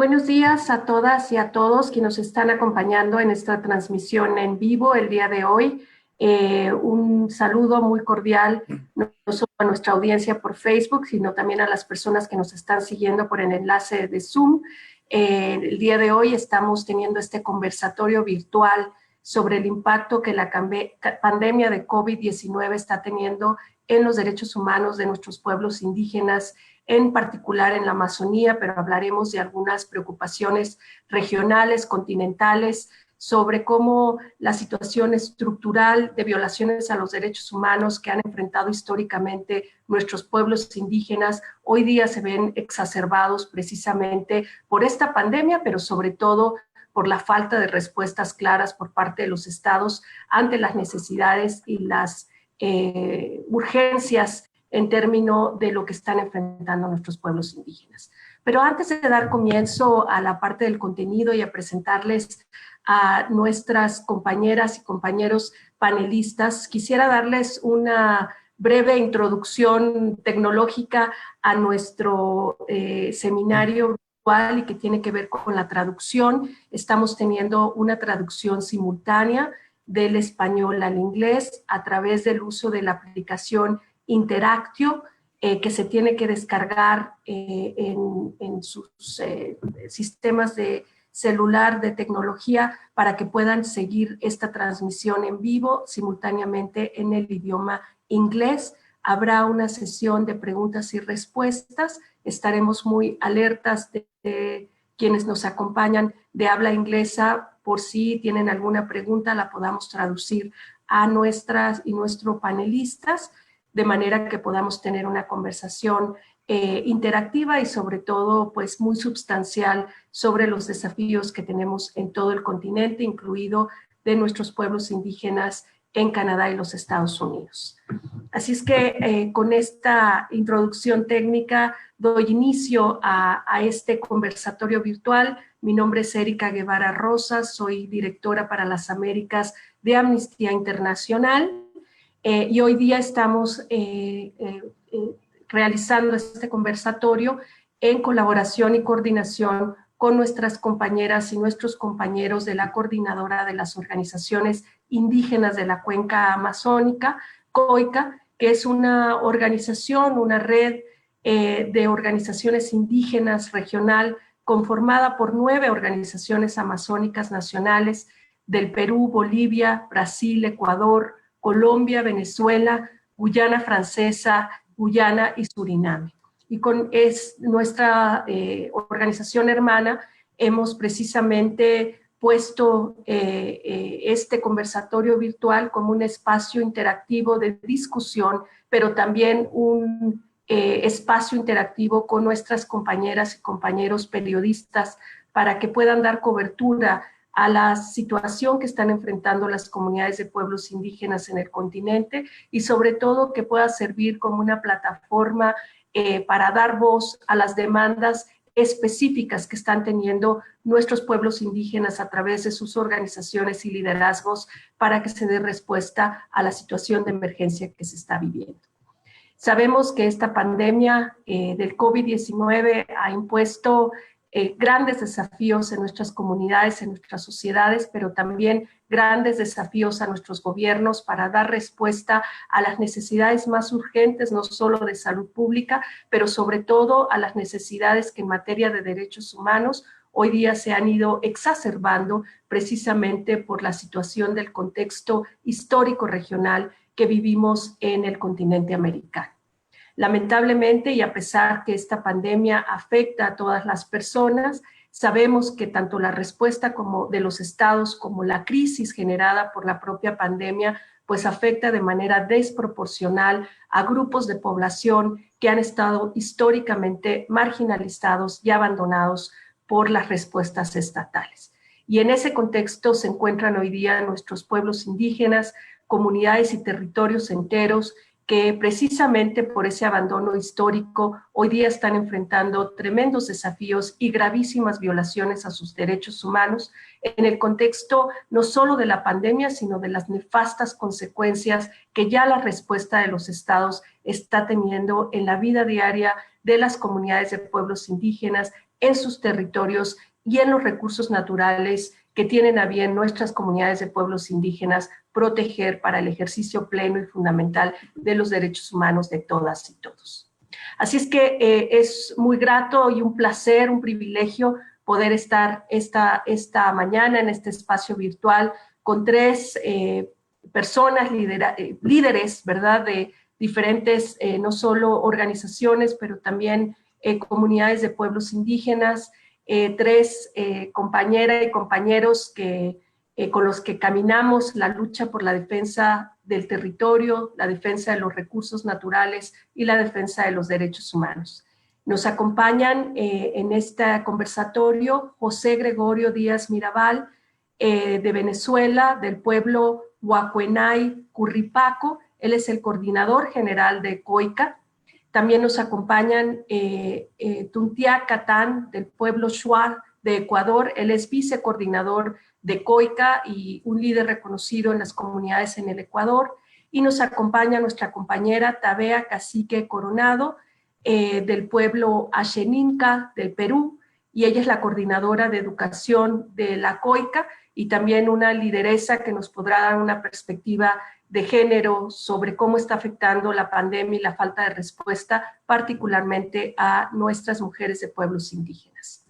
Buenos días a todas y a todos quienes nos están acompañando en esta transmisión en vivo el día de hoy. Un saludo muy cordial no solo a nuestra audiencia por Facebook, sino también a las personas que nos están siguiendo por el enlace de Zoom. El día de hoy estamos teniendo este conversatorio virtual sobre el impacto que la pandemia de COVID-19 está teniendo en los derechos humanos de nuestros pueblos indígenas, en particular en la Amazonía, pero hablaremos de algunas preocupaciones regionales, continentales, sobre cómo la situación estructural de violaciones a los derechos humanos que han enfrentado históricamente nuestros pueblos indígenas hoy día se ven exacerbados precisamente por esta pandemia, pero sobre todo por la falta de respuestas claras por parte de los estados ante las necesidades y las urgencias en términos de lo que están enfrentando nuestros pueblos indígenas. Pero antes de dar comienzo a la parte del contenido y a presentarles a nuestras compañeras y compañeros panelistas, quisiera darles una breve introducción tecnológica a nuestro seminario virtual y que tiene que ver con la traducción. Estamos teniendo una traducción simultánea del español al inglés a través del uso de la aplicación Interactio, que se tiene que descargar en sus sistemas de celular de tecnología para que puedan seguir esta transmisión en vivo simultáneamente en el idioma inglés. Habrá una sesión de preguntas y respuestas. Estaremos muy alertas de quienes nos acompañan de habla inglesa, por si tienen alguna pregunta la podamos traducir a nuestras y nuestros panelistas, de manera que podamos tener una conversación interactiva y sobre todo pues muy sustancial sobre los desafíos que tenemos en todo el continente, incluido de nuestros pueblos indígenas en Canadá y los Estados Unidos. Así es que con esta introducción técnica doy inicio a este conversatorio virtual. Mi nombre es Erika Guevara Rosas, soy directora para las Américas de Amnistía Internacional. Y hoy día estamos realizando este conversatorio en colaboración y coordinación con nuestras compañeras y nuestros compañeros de la Coordinadora de las Organizaciones Indígenas de la Cuenca Amazónica, COICA, que es una organización, una red de organizaciones indígenas regional conformada por 9 organizaciones amazónicas nacionales del Perú, Bolivia, Brasil, Ecuador, Colombia, Venezuela, Guyana Francesa, Guyana y Suriname. Y con nuestra organización hermana hemos precisamente puesto este conversatorio virtual como un espacio interactivo de discusión, pero también un espacio interactivo con nuestras compañeras y compañeros periodistas para que puedan dar cobertura a la situación que están enfrentando las comunidades de pueblos indígenas en el continente y sobre todo que pueda servir como una plataforma para dar voz a las demandas específicas que están teniendo nuestros pueblos indígenas a través de sus organizaciones y liderazgos para que se dé respuesta a la situación de emergencia que se está viviendo. Sabemos que esta pandemia del COVID-19 ha impuesto grandes desafíos en nuestras comunidades, en nuestras sociedades, pero también grandes desafíos a nuestros gobiernos para dar respuesta a las necesidades más urgentes, no solo de salud pública, pero sobre todo a las necesidades que en materia de derechos humanos hoy día se han ido exacerbando precisamente por la situación del contexto histórico regional que vivimos en el continente americano. Lamentablemente, y a pesar que esta pandemia afecta a todas las personas, sabemos que tanto la respuesta como de los estados como la crisis generada por la propia pandemia, pues afecta de manera desproporcional a grupos de población que han estado históricamente marginalizados y abandonados por las respuestas estatales. Y en ese contexto se encuentran hoy día nuestros pueblos indígenas, comunidades y territorios enteros que precisamente por ese abandono histórico hoy día están enfrentando tremendos desafíos y gravísimas violaciones a sus derechos humanos en el contexto no solo de la pandemia, sino de las nefastas consecuencias que ya la respuesta de los estados está teniendo en la vida diaria de las comunidades de pueblos indígenas en sus territorios y en los recursos naturales que tienen a bien nuestras comunidades de pueblos indígenas proteger para el ejercicio pleno y fundamental de los derechos humanos de todas y todos. Así es que es muy grato y un placer, un privilegio poder estar esta mañana en este espacio virtual con tres personas, líderes, ¿verdad?, de diferentes, no solo organizaciones, pero también comunidades de pueblos indígenas, tres compañeras y compañeros con los que caminamos la lucha por la defensa del territorio, la defensa de los recursos naturales y la defensa de los derechos humanos. Nos acompañan en este conversatorio José Gregorio Díaz Mirabal, de Venezuela, del pueblo Huacuenay Curripaco. Él es el coordinador general de COICA. También nos acompañan Tuntia Catán, del pueblo Shuar de Ecuador. Él es vicecoordinador de COICA y un líder reconocido en las comunidades en el Ecuador. Y nos acompaña nuestra compañera Tabea Cacique Coronado, del pueblo Axeninca del Perú, y ella es la coordinadora de educación de la COICA y también una lideresa que nos podrá dar una perspectiva de género sobre cómo está afectando la pandemia y la falta de respuesta, particularmente a nuestras mujeres de pueblos indígenas.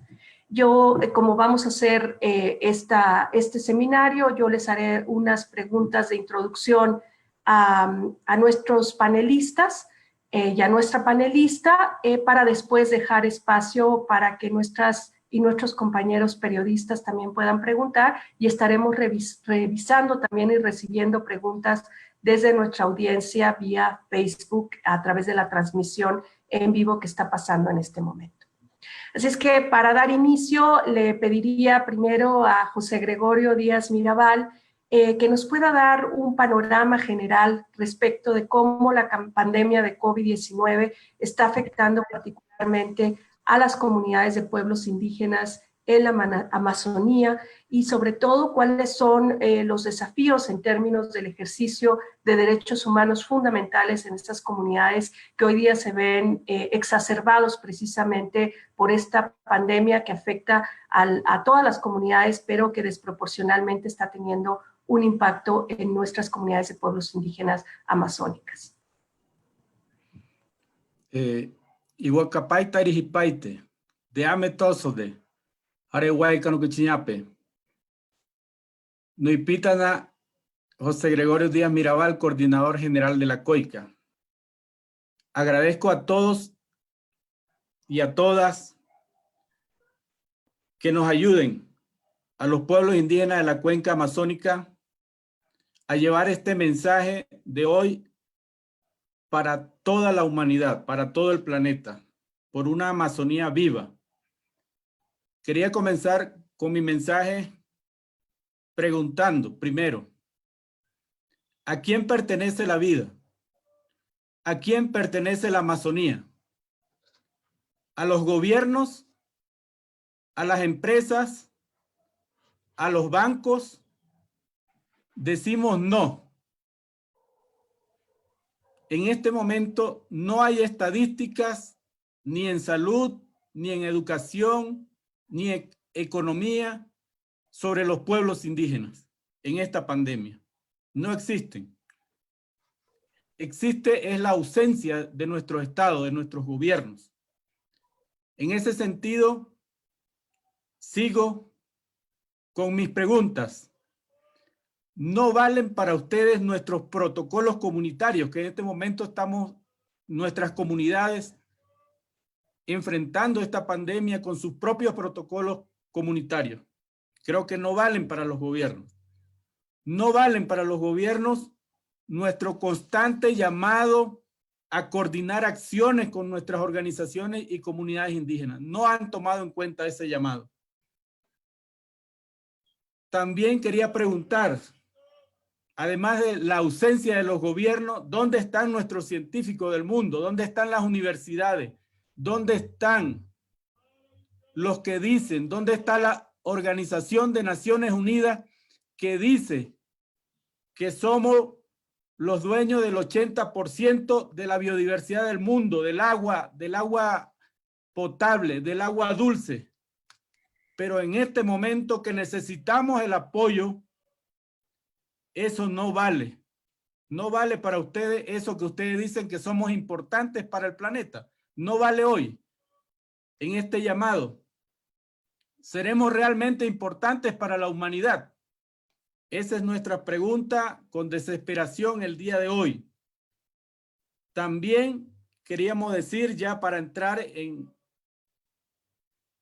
Yo, como vamos a hacer este seminario, yo les haré unas preguntas de introducción a nuestros panelistas y a nuestra panelista para después dejar espacio para que nuestros compañeros periodistas también puedan preguntar, y estaremos revisando también y recibiendo preguntas desde nuestra audiencia vía Facebook a través de la transmisión en vivo que está pasando en este momento. Así es que para dar inicio le pediría primero a José Gregorio Díaz Mirabal que nos pueda dar un panorama general respecto de cómo la pandemia de COVID-19 está afectando particularmente a las comunidades de pueblos indígenas en la Amazonía y sobre todo cuáles son los desafíos en términos del ejercicio de derechos humanos fundamentales en estas comunidades que hoy día se ven exacerbados precisamente por esta pandemia que afecta a todas las comunidades, pero que desproporcionalmente está teniendo un impacto en nuestras comunidades de pueblos indígenas amazónicas. Iguacapaita irijipaite, de ame tosode, arehuaycano cuchiñape. Nuipítana José Gregorio Díaz Mirabal, coordinador general de la COICA. Agradezco a todos y a todas que nos ayuden a los pueblos indígenas de la cuenca amazónica a llevar este mensaje de hoy para toda la humanidad, para todo el planeta, por una Amazonía viva. Quería comenzar con mi mensaje preguntando, primero, ¿a quién pertenece la vida? ¿A quién pertenece la Amazonía? ¿A los gobiernos? ¿A las empresas? ¿A los bancos? Decimos no. En este momento no hay estadísticas ni en salud, ni en educación, ni en economía sobre los pueblos indígenas en esta pandemia. No existen. Existe es la ausencia de nuestro Estado, de nuestros gobiernos. En ese sentido, sigo con mis preguntas. ¿No valen para ustedes nuestros protocolos comunitarios que en este momento estamos, nuestras comunidades, enfrentando esta pandemia con sus propios protocolos comunitarios? Creo que no valen para los gobiernos. No valen para los gobiernos nuestro constante llamado a coordinar acciones con nuestras organizaciones y comunidades indígenas. No han tomado en cuenta ese llamado. También quería preguntar, además de la ausencia de los gobiernos, ¿dónde están nuestros científicos del mundo? ¿Dónde están las universidades? ¿Dónde están los que dicen? ¿Dónde está la Organización de Naciones Unidas que dice que somos los dueños del 80% de la biodiversidad del mundo, del agua potable, del agua dulce. Pero en este momento que necesitamos el apoyo, eso no vale. No vale para ustedes eso que ustedes dicen que somos importantes para el planeta. No vale hoy. En este llamado, ¿seremos realmente importantes para la humanidad? Esa es nuestra pregunta con desesperación el día de hoy. También queríamos decir, ya para entrar en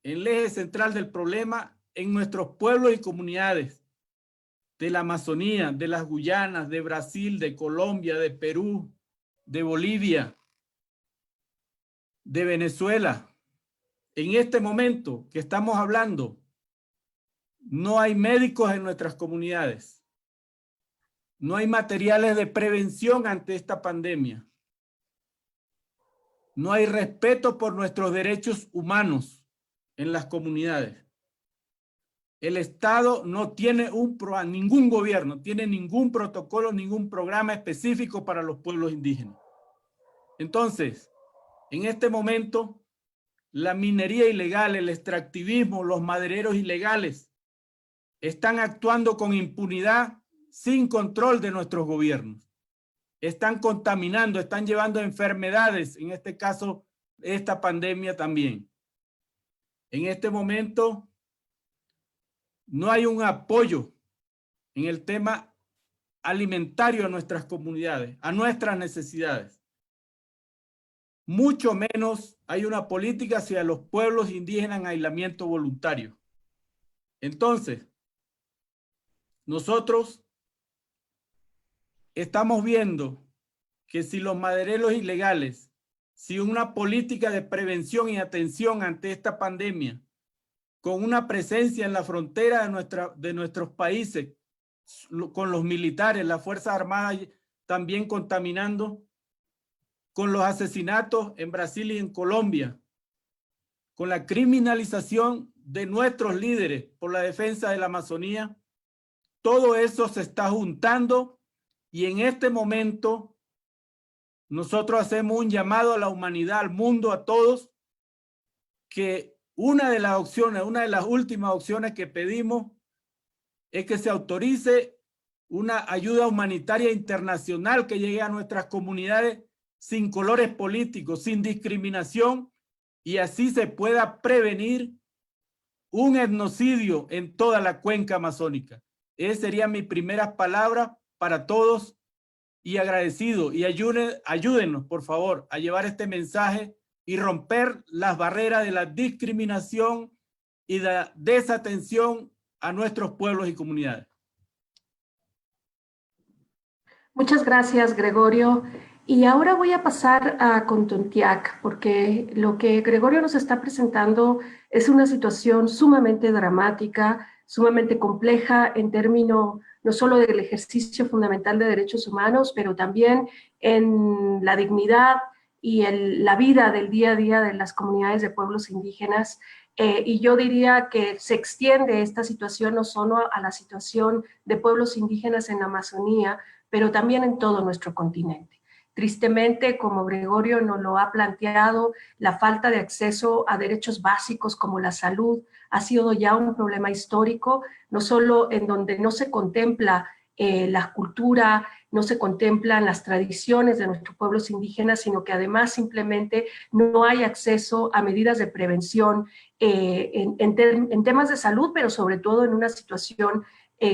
el eje central del problema, en nuestros pueblos y comunidades de la Amazonía, de las Guyanas, de Brasil, de Colombia, de Perú, de Bolivia, de Venezuela. En este momento que estamos hablando, no hay médicos en nuestras comunidades. No hay materiales de prevención ante esta pandemia. No hay respeto por nuestros derechos humanos en las comunidades. El Estado no tiene ningún gobierno tiene ningún protocolo, ningún programa específico para los pueblos indígenas. Entonces, en este momento, la minería ilegal, el extractivismo, los madereros ilegales están actuando con impunidad sin control de nuestros gobiernos. Están contaminando, están llevando enfermedades, en este caso, esta pandemia también. En este momento, no hay un apoyo en el tema alimentario a nuestras comunidades, a nuestras necesidades. Mucho menos hay una política hacia los pueblos indígenas en aislamiento voluntario. Entonces, nosotros estamos viendo que si los madereros ilegales, si una política de prevención y atención ante esta pandemia, con una presencia en la frontera de nuestros países, con los militares, las Fuerzas Armadas también contaminando, con los asesinatos en Brasil y en Colombia, con la criminalización de nuestros líderes por la defensa de la Amazonía, todo eso se está juntando y en este momento nosotros hacemos un llamado a la humanidad, al mundo, a todos, que una de las opciones, una de las últimas opciones que pedimos es que se autorice una ayuda humanitaria internacional que llegue a nuestras comunidades sin colores políticos, sin discriminación, y así se pueda prevenir un etnocidio en toda la cuenca amazónica. Esas serían mis primeras palabras para todos y agradecido. Y ayúdenos, por favor, a llevar este mensaje y romper las barreras de la discriminación y de la desatención a nuestros pueblos y comunidades. Muchas gracias, Gregorio. Y ahora voy a pasar a Contontiac, porque lo que Gregorio nos está presentando es una situación sumamente dramática, sumamente compleja en términos no solo del ejercicio fundamental de derechos humanos, pero también en la dignidad y la vida del día a día de las comunidades de pueblos indígenas. Y yo diría que se extiende esta situación no solo a la situación de pueblos indígenas en la Amazonía, pero también en todo nuestro continente. Tristemente, como Gregorio nos lo ha planteado, la falta de acceso a derechos básicos como la salud ha sido ya un problema histórico, no solo en donde no se contempla la cultura, no se contemplan las tradiciones de nuestros pueblos indígenas, sino que además simplemente no hay acceso a medidas de prevención en temas de salud, pero sobre todo en una situación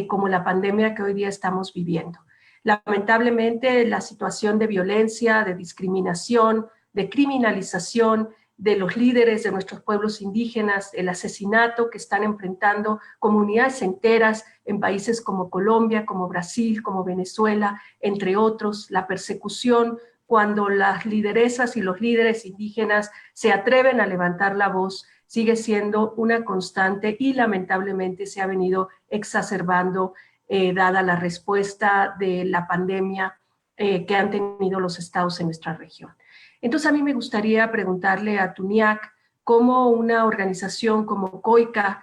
como la pandemia que hoy día estamos viviendo. Lamentablemente, la situación de violencia, de discriminación, de criminalización de los líderes de nuestros pueblos indígenas, el asesinato que están enfrentando comunidades enteras en países como Colombia, como Brasil, como Venezuela, entre otros, la persecución cuando las lideresas y los líderes indígenas se atreven a levantar la voz, sigue siendo una constante y lamentablemente se ha venido exacerbando dada la respuesta de la pandemia que han tenido los estados en nuestra región. Entonces a mí me gustaría preguntarle a TUNIAC cómo una organización como COICA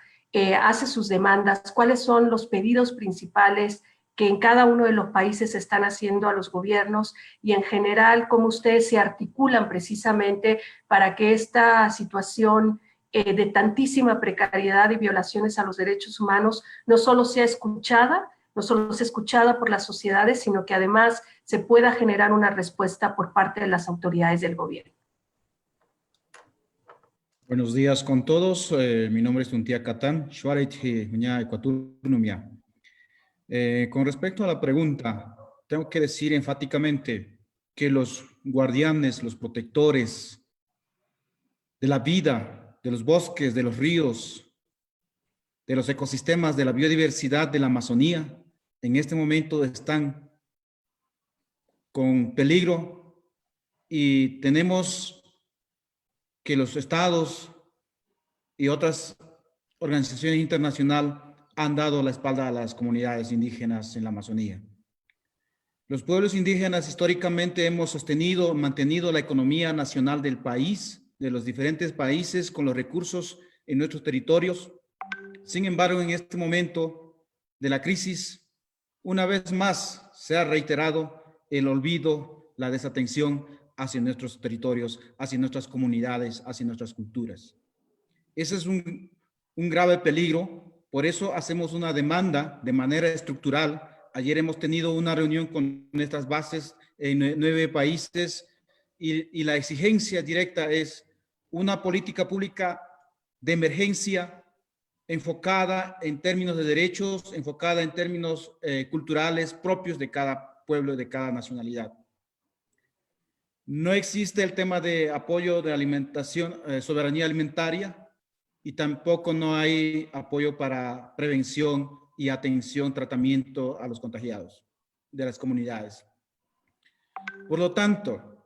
hace sus demandas, cuáles son los pedidos principales que en cada uno de los países se están haciendo a los gobiernos y en general cómo ustedes se articulan precisamente para que esta situación de tantísima precariedad y violaciones a los derechos humanos no solo sea escuchada, por las sociedades, sino que además se pueda generar una respuesta por parte de las autoridades del gobierno. Buenos días con todos. Mi nombre es Tuntia Catán. Con respecto a la pregunta, tengo que decir enfáticamente que los guardianes, los protectores de la vida, de los bosques, de los ríos, de los ecosistemas, de la biodiversidad de la Amazonía, en este momento están con peligro y tenemos que los estados y otras organizaciones internacionales han dado la espalda a las comunidades indígenas en la Amazonía. Los pueblos indígenas históricamente hemos mantenido la economía nacional del país, de los diferentes países, con los recursos en nuestros territorios. Sin embargo, en este momento de la crisis, una vez más se ha reiterado el olvido, la desatención hacia nuestros territorios, hacia nuestras comunidades, hacia nuestras culturas. Ese es un grave peligro. Por eso hacemos una demanda de manera estructural. Ayer hemos tenido una reunión con nuestras bases en 9 países y la exigencia directa es una política pública de emergencia enfocada en términos de derechos, enfocada en términos culturales propios de cada pueblo, de cada nacionalidad. No existe el tema de apoyo de alimentación, soberanía alimentaria, y tampoco no hay apoyo para prevención y atención, tratamiento a los contagiados de las comunidades. Por lo tanto,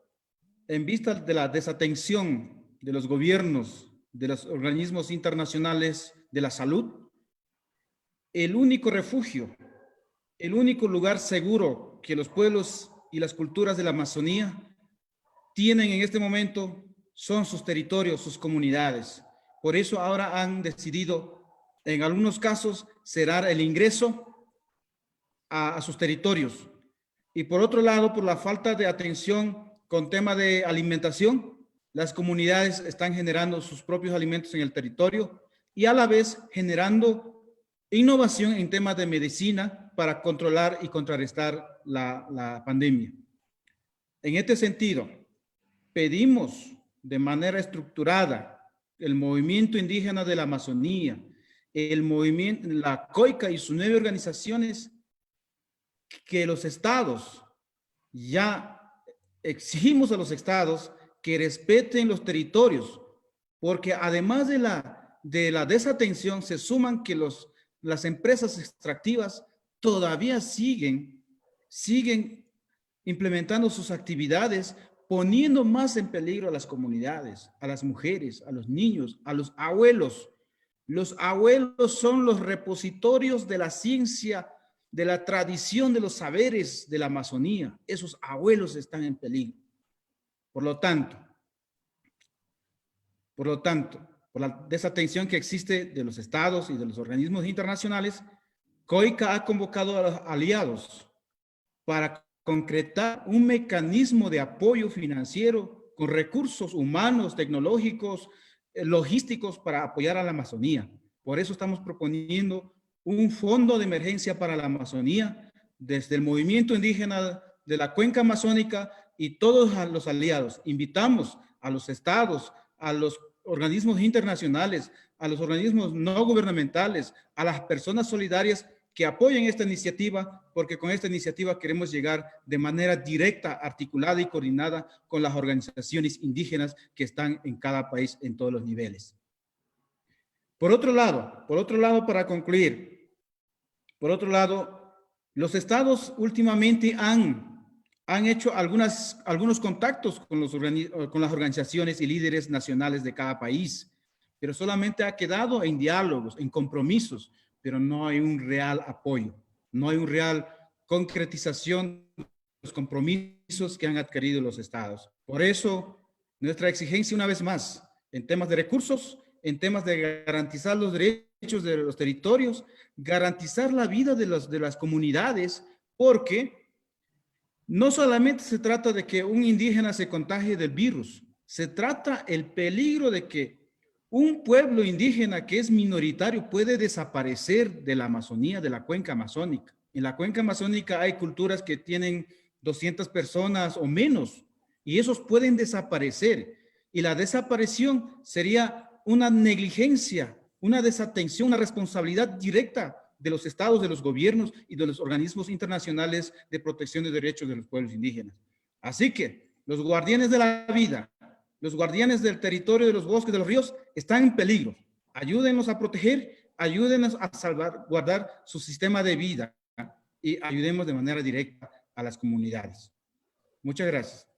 en vista de la desatención de los gobiernos, de los organismos internacionales de la salud, el único refugio, el único lugar seguro que los pueblos y las culturas de la Amazonía tienen en este momento son sus territorios, sus comunidades. Por eso ahora han decidido, en algunos casos, cerrar el ingreso a sus territorios. Y por otro lado, por la falta de atención con tema de alimentación, las comunidades están generando sus propios alimentos en el territorio y a la vez generando innovación en temas de medicina para controlar y contrarrestar la pandemia. En este sentido, pedimos de manera estructurada el movimiento indígena de la Amazonía, el movimiento, la COICA y sus 9 organizaciones, que los estados, ya exigimos a los estados que respeten los territorios, porque además de la desatención se suman que las empresas extractivas todavía siguen implementando sus actividades, poniendo más en peligro a las comunidades, a las mujeres, a los niños, a los abuelos. Los abuelos son los repositorios de la ciencia, de la tradición, de los saberes de la Amazonía. Esos abuelos están en peligro. Por lo tanto, por la desatención que existe de los estados y de los organismos internacionales, COICA ha convocado a los aliados para concretar un mecanismo de apoyo financiero con recursos humanos, tecnológicos, logísticos para apoyar a la Amazonía. Por eso estamos proponiendo un fondo de emergencia para la Amazonía desde el movimiento indígena de la cuenca amazónica y todos los aliados. Invitamos a los estados, a los organismos internacionales, a los organismos no gubernamentales, a las personas solidarias que apoyen esta iniciativa, porque con esta iniciativa queremos llegar de manera directa, articulada y coordinada con las organizaciones indígenas que están en cada país en todos los niveles. Por otro lado, para concluir, los estados últimamente han hecho algunos contactos con las organizaciones y líderes nacionales de cada país, pero solamente ha quedado en diálogos, en compromisos, pero no hay un real apoyo, no hay una real concretización de los compromisos que han adquirido los estados. Por eso, nuestra exigencia una vez más, en temas de recursos, en temas de garantizar los derechos derechos de los territorios, garantizar la vida de las comunidades, porque no solamente se trata de que un indígena se contagie del virus, se trata el peligro de que un pueblo indígena que es minoritario puede desaparecer de la Amazonía, de la cuenca amazónica. En la cuenca amazónica hay culturas que tienen 200 personas o menos, y esos pueden desaparecer. Y la desaparición sería una negligencia, una desatención, una responsabilidad directa de los estados, de los gobiernos y de los organismos internacionales de protección de derechos de los pueblos indígenas. Así que los guardianes de la vida, los guardianes del territorio, de los bosques, de los ríos, están en peligro. Ayúdenlos a proteger, ayúdenlos a salvaguardar su sistema de vida y ayudemos de manera directa a las comunidades. Muchas gracias.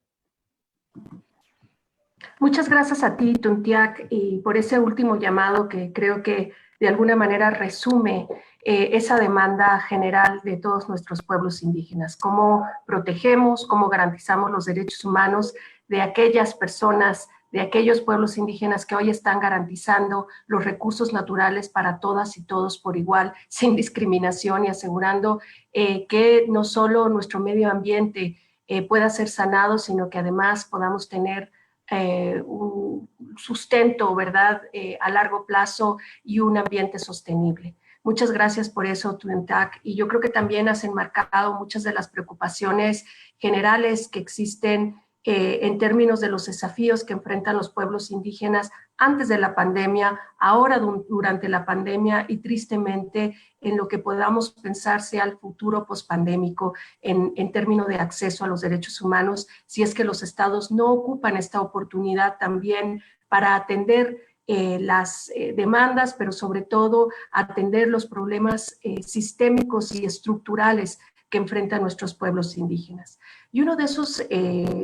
Muchas gracias a ti, Tuntiac, y por ese último llamado que creo que de alguna manera resume esa demanda general de todos nuestros pueblos indígenas. Cómo protegemos, cómo garantizamos los derechos humanos de aquellas personas, de aquellos pueblos indígenas que hoy están garantizando los recursos naturales para todas y todos por igual, sin discriminación, y asegurando que no solo nuestro medio ambiente pueda ser sanado, sino que además podamos tener un sustento, ¿verdad?, a largo plazo y un ambiente sostenible. Muchas gracias por eso, Tuntiac, y yo creo que también has enmarcado muchas de las preocupaciones generales que existen en términos de los desafíos que enfrentan los pueblos indígenas antes de la pandemia, ahora durante la pandemia y tristemente en lo que podamos pensar sea el futuro pospandémico en términos de acceso a los derechos humanos, si es que los estados no ocupan esta oportunidad también para atender las demandas, pero sobre todo atender los problemas sistémicos y estructurales que enfrentan nuestros pueblos indígenas. Y uno de esos,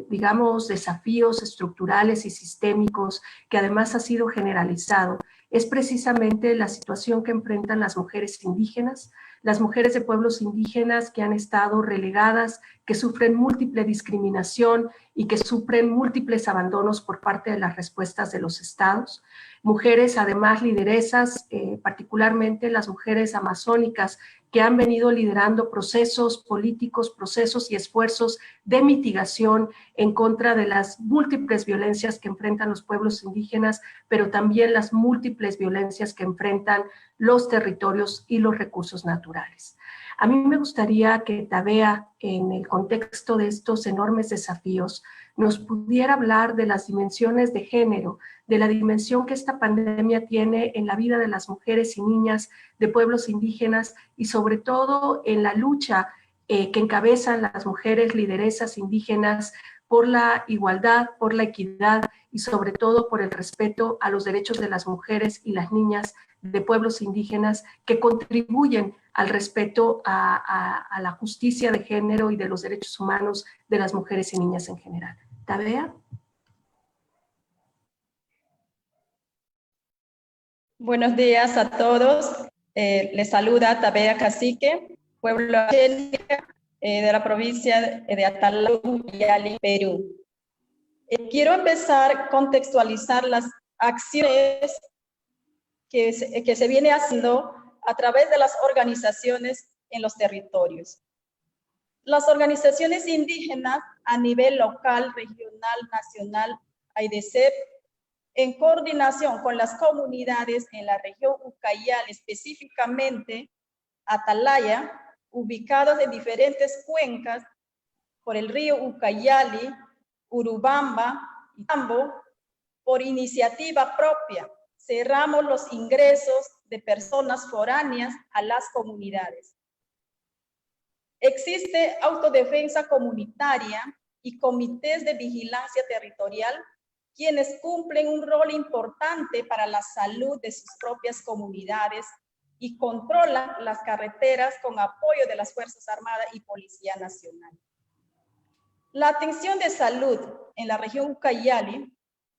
digamos, desafíos estructurales y sistémicos que además ha sido generalizado es precisamente la situación que enfrentan las mujeres indígenas, las mujeres de pueblos indígenas que han estado relegadas, que sufren múltiple discriminación y que sufren múltiples abandonos por parte de las respuestas de los estados. Mujeres, además, lideresas, particularmente las mujeres amazónicas, que han venido liderando procesos políticos, procesos y esfuerzos de mitigación en contra de las múltiples violencias que enfrentan los pueblos indígenas, pero también las múltiples violencias que enfrentan los territorios y los recursos naturales. A mí me gustaría que Tabea, en el contexto de estos enormes desafíos, nos pudiera hablar de las dimensiones de género, de la dimensión que esta pandemia tiene en la vida de las mujeres y niñas de pueblos indígenas y sobre todo en la lucha que encabezan las mujeres lideresas indígenas por la igualdad, por la equidad y sobre todo por el respeto a los derechos de las mujeres y las niñas de pueblos indígenas que contribuyen al respeto a la justicia de género y de los derechos humanos de las mujeres y niñas en general. ¿Tabea? Buenos días a todos. Les saluda Tabea Cacique, pueblo de la provincia de Atalaya, Perú. Quiero empezar a contextualizar las acciones que se viene haciendo a través de las organizaciones en los territorios. Las organizaciones indígenas a nivel local, regional, nacional, AIDESEP, en coordinación con las comunidades en la región Ucayali, específicamente Atalaya, ubicados en diferentes cuencas por el río Ucayali, Urubamba y Tambo, por iniciativa propia, cerramos los ingresos de personas foráneas a las comunidades. Existe autodefensa comunitaria y comités de vigilancia territorial, quienes cumplen un rol importante para la salud de sus propias comunidades y controlan las carreteras con apoyo de las Fuerzas Armadas y Policía Nacional. La atención de salud en la región Ucayali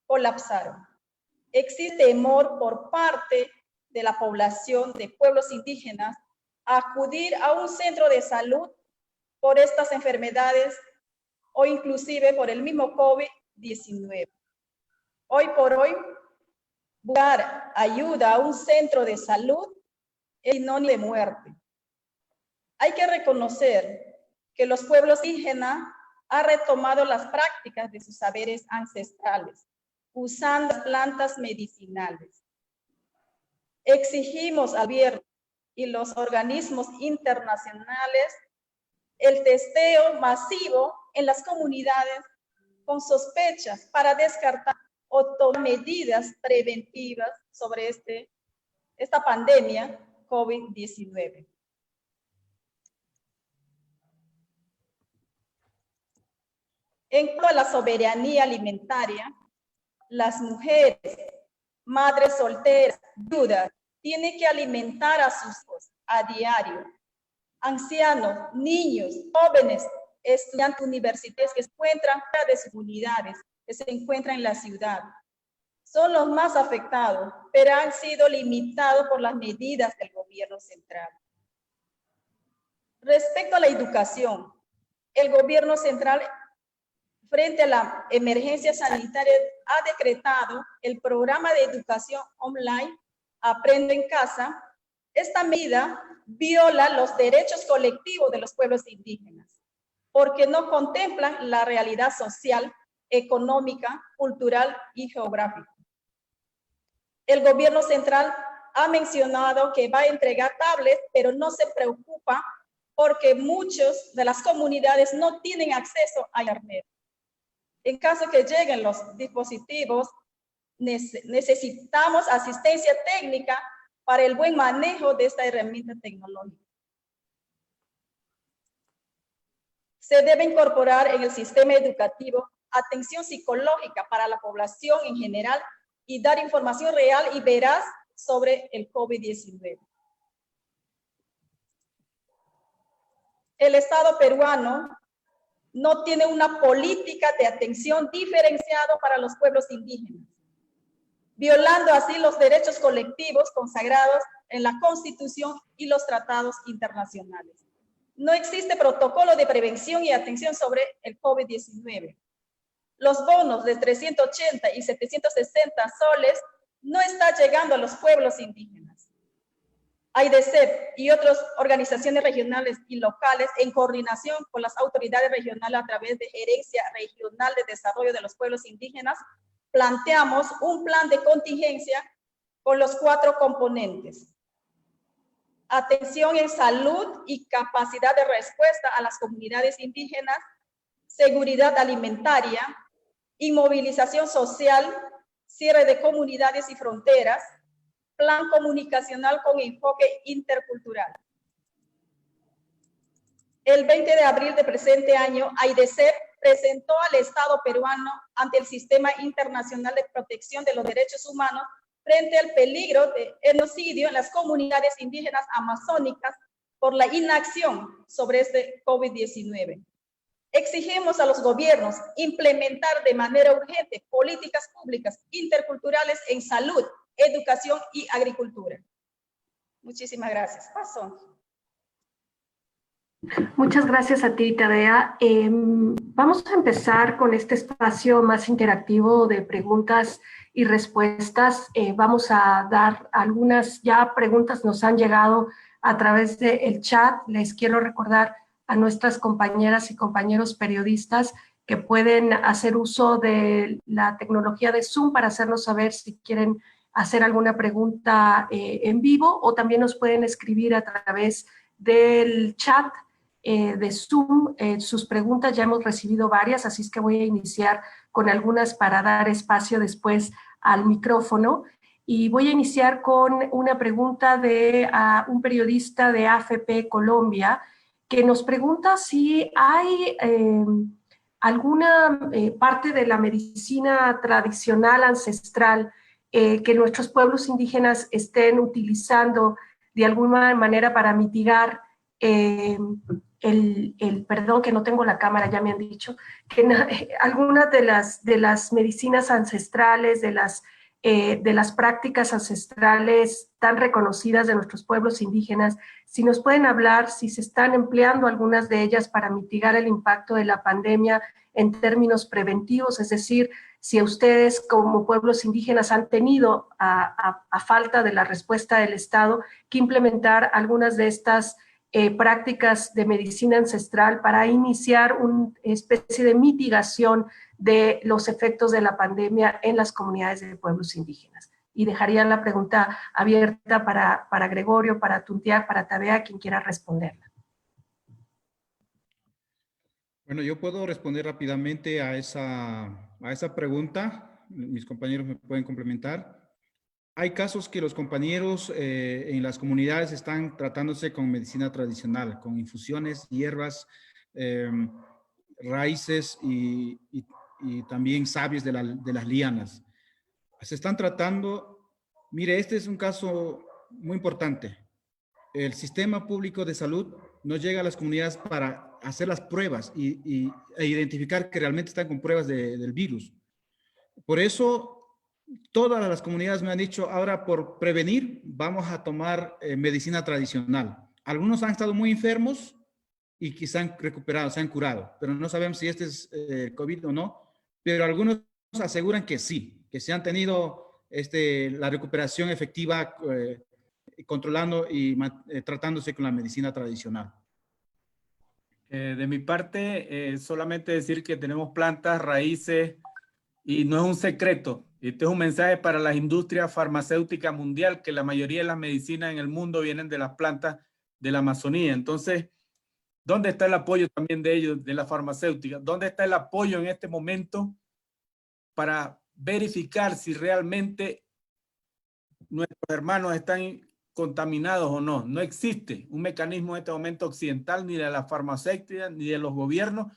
colapsaron. Existe temor por parte de la población de pueblos indígenas a acudir a un centro de salud por estas enfermedades o inclusive por el mismo COVID-19. Hoy por hoy, buscar ayuda a un centro de salud es sinónimo de muerte. Hay que reconocer que los pueblos indígenas han retomado las prácticas de sus saberes ancestrales, usando plantas medicinales. Exigimos al gobierno y los organismos internacionales el testeo masivo en las comunidades con sospechas para descartar o tomar medidas preventivas sobre esta pandemia COVID-19. En cuanto a la soberanía alimentaria, las mujeres, madres solteras, viudas, tienen que alimentar a sus hijos a diario. Ancianos, niños, jóvenes, estudiantes universitarios que se encuentran fuera de sus comunidades, que se encuentran en la ciudad. Son los más afectados, pero han sido limitados por las medidas del gobierno central. Respecto a la educación, el gobierno central, frente a la emergencia sanitaria, ha decretado el programa de educación online Aprendo en Casa. Esta medida viola los derechos colectivos de los pueblos indígenas, porque no contemplan la realidad social, económica, cultural y geográfica. El gobierno central ha mencionado que va a entregar tablets, pero no se preocupa porque muchas de las comunidades no tienen acceso a Internet. En caso que lleguen los dispositivos, necesitamos asistencia técnica para el buen manejo de esta herramienta tecnológica. Se debe incorporar en el sistema educativo atención psicológica para la población en general y dar información real y veraz sobre el COVID-19. El Estado peruano no tiene una política de atención diferenciada para los pueblos indígenas, violando así los derechos colectivos consagrados en la Constitución y los tratados internacionales. No existe protocolo de prevención y atención sobre el COVID-19. Los bonos de 380 y 760 soles no están llegando a los pueblos indígenas. AIDESEP y otras organizaciones regionales y locales, en coordinación con las autoridades regionales a través de Gerencia Regional de Desarrollo de los Pueblos Indígenas, planteamos un plan de contingencia con los 4 componentes: atención en salud y capacidad de respuesta a las comunidades indígenas, seguridad alimentaria, inmovilización social, cierre de comunidades y fronteras, plan comunicacional con enfoque intercultural. El 20 de abril del presente año, AIDESEP presentó al Estado peruano ante el Sistema Internacional de Protección de los Derechos Humanos frente al peligro de genocidio en las comunidades indígenas amazónicas por la inacción sobre este COVID-19. Exigimos a los gobiernos implementar de manera urgente políticas públicas interculturales en salud, educación y agricultura. Muchísimas gracias. Paso. Muchas gracias a ti, Tadea. Vamos a empezar con este espacio más interactivo de preguntas y respuestas. Vamos a dar algunas ya preguntas, nos han llegado a través del chat. Les quiero recordar a nuestras compañeras y compañeros periodistas que pueden hacer uso de la tecnología de Zoom para hacernos saber si quieren hacer alguna pregunta en vivo, o también nos pueden escribir a través del chat de Zoom. Sus preguntas ya hemos recibido varias, así es que voy a iniciar con algunas para dar espacio después al micrófono. Y voy a iniciar con una pregunta de un periodista de AFP Colombia, que nos pregunta si hay alguna parte de la medicina tradicional ancestral que nuestros pueblos indígenas estén utilizando de alguna manera para mitigar perdón, que no tengo la cámara, ya me han dicho, que algunas de las medicinas ancestrales, de las prácticas ancestrales tan reconocidas de nuestros pueblos indígenas, si nos pueden hablar si se están empleando algunas de ellas para mitigar el impacto de la pandemia en términos preventivos, es decir, si ustedes como pueblos indígenas han tenido, a falta de la respuesta del Estado, que implementar algunas de estas prácticas de medicina ancestral para iniciar una especie de mitigación de los efectos de la pandemia en las comunidades de pueblos indígenas. Y dejaría la pregunta abierta para Gregorio, para Tuntiac, para Tabea, quien quiera responderla. Bueno, yo puedo responder rápidamente a esa pregunta. Mis compañeros me pueden complementar. Hay casos que los compañeros en las comunidades están tratándose con medicina tradicional, con infusiones, hierbas, raíces y también sabios de las lianas. Se están tratando, mire, este es un caso muy importante. El sistema público de salud no llega a las comunidades para hacer las pruebas e identificar que realmente están con pruebas del virus. Por eso, todas las comunidades me han dicho, ahora por prevenir, vamos a tomar medicina tradicional. Algunos han estado muy enfermos y quizá han recuperado, se han curado, pero no sabemos si este es COVID o no, pero algunos aseguran que sí, que se han tenido la recuperación efectiva controlando y tratándose con la medicina tradicional. De mi parte, solamente decir que tenemos plantas, raíces, y no es un secreto. Este es un mensaje para la industria farmacéutica mundial, que la mayoría de las medicinas en el mundo vienen de las plantas de la Amazonía. Entonces, ¿dónde está el apoyo también de ellos, de la farmacéutica? ¿Dónde está el apoyo en este momento para verificar si realmente nuestros hermanos están contaminados o no? No existe un mecanismo en este momento occidental, ni de la farmacéutica, ni de los gobiernos,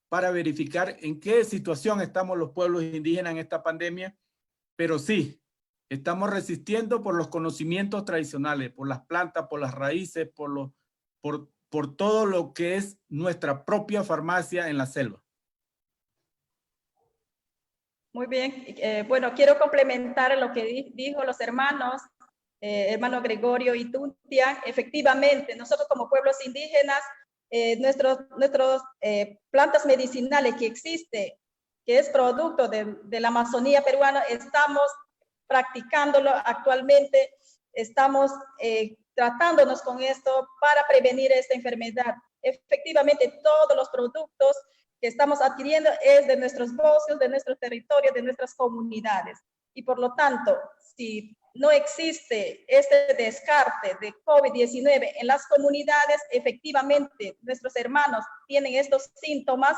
para verificar en qué situación estamos los pueblos indígenas en esta pandemia, pero sí, estamos resistiendo por los conocimientos tradicionales, por las plantas, por las raíces, por todo lo que es nuestra propia farmacia en la selva. Muy bien. Bueno, quiero complementar lo que dijo los hermanos, hermano Gregorio y Tuntiac. Efectivamente, nosotros como pueblos indígenas, nuestros plantas medicinales que existe, que es producto de la Amazonía peruana, estamos practicándolo actualmente, estamos tratándonos con esto para prevenir esta enfermedad. Efectivamente, todos los productos que estamos adquiriendo es de nuestros bosques, de nuestros territorios, de nuestras comunidades. Y por lo tanto, si no existe este descarte de COVID-19 en las comunidades, efectivamente nuestros hermanos tienen estos síntomas,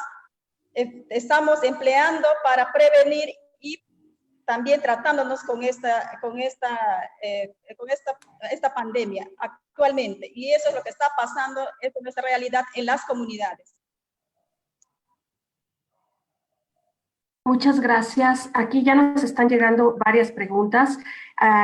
estamos empleando para prevenir y también tratándonos con esta pandemia actualmente. Y eso es lo que está pasando, es nuestra realidad en las comunidades. Muchas gracias. Aquí ya nos están llegando varias preguntas.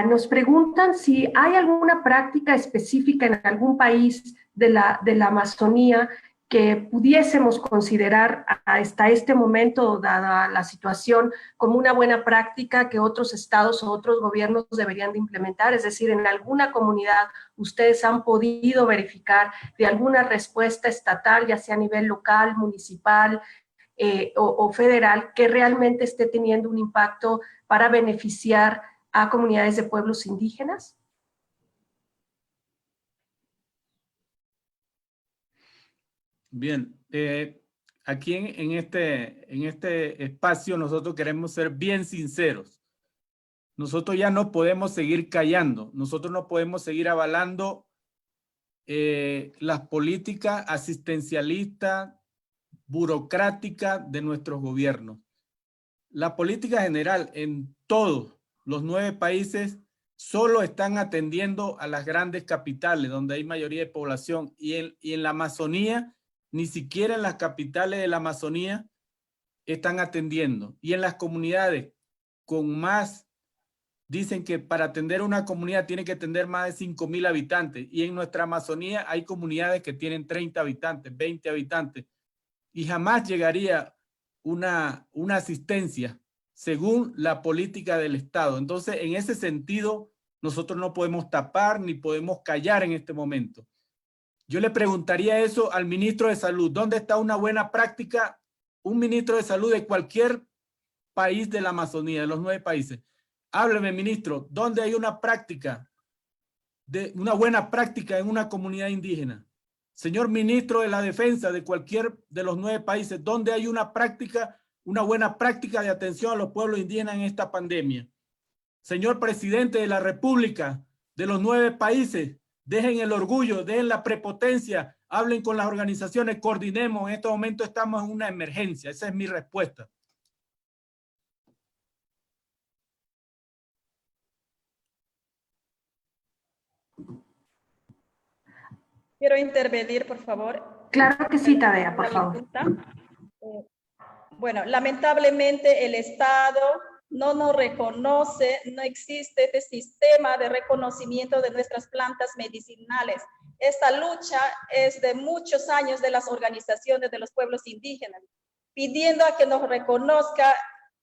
Nos preguntan si hay alguna práctica específica en algún país de la Amazonía que pudiésemos considerar hasta este momento, dada la situación, como una buena práctica que otros estados o otros gobiernos deberían de implementar. Es decir, en alguna comunidad ustedes han podido verificar de alguna respuesta estatal, ya sea a nivel local, municipal, o federal, que realmente esté teniendo un impacto para beneficiar a comunidades de pueblos indígenas? Bien, aquí en este espacio nosotros queremos ser bien sinceros. Nosotros ya no podemos seguir callando, nosotros no podemos seguir avalando las políticas asistencialistas, burocrática de nuestros gobiernos. La política general en todos los 9 países solo están atendiendo a las grandes capitales donde hay mayoría de población, y en la Amazonía, ni siquiera en las capitales de la Amazonía están atendiendo. Y en las comunidades con más, dicen que para atender una comunidad tiene que tener más de 5,000 habitantes, y en nuestra Amazonía hay comunidades que tienen 30 habitantes, 20 habitantes, y jamás llegaría una asistencia según la política del Estado. Entonces, en ese sentido, nosotros no podemos tapar ni podemos callar en este momento. Yo le preguntaría eso al ministro de Salud. ¿Dónde está una buena práctica? Un ministro de Salud de cualquier país de la Amazonía, de los 9 países. Hábleme, ministro, ¿dónde hay una práctica, una buena práctica en una comunidad indígena? Señor ministro de la Defensa de cualquier de los 9 países, ¿dónde hay una práctica, una buena práctica de atención a los pueblos indígenas en esta pandemia? Señor presidente de la República, de los 9 países, dejen el orgullo, dejen la prepotencia, hablen con las organizaciones, coordinemos. En este momento estamos en una emergencia. Esa es mi respuesta. Quiero intervenir, por favor. Claro que sí, Tabea, por favor. Bueno, lamentablemente el Estado no nos reconoce, no existe este sistema de reconocimiento de nuestras plantas medicinales. Esta lucha es de muchos años de las organizaciones de los pueblos indígenas, pidiendo a que nos reconozca,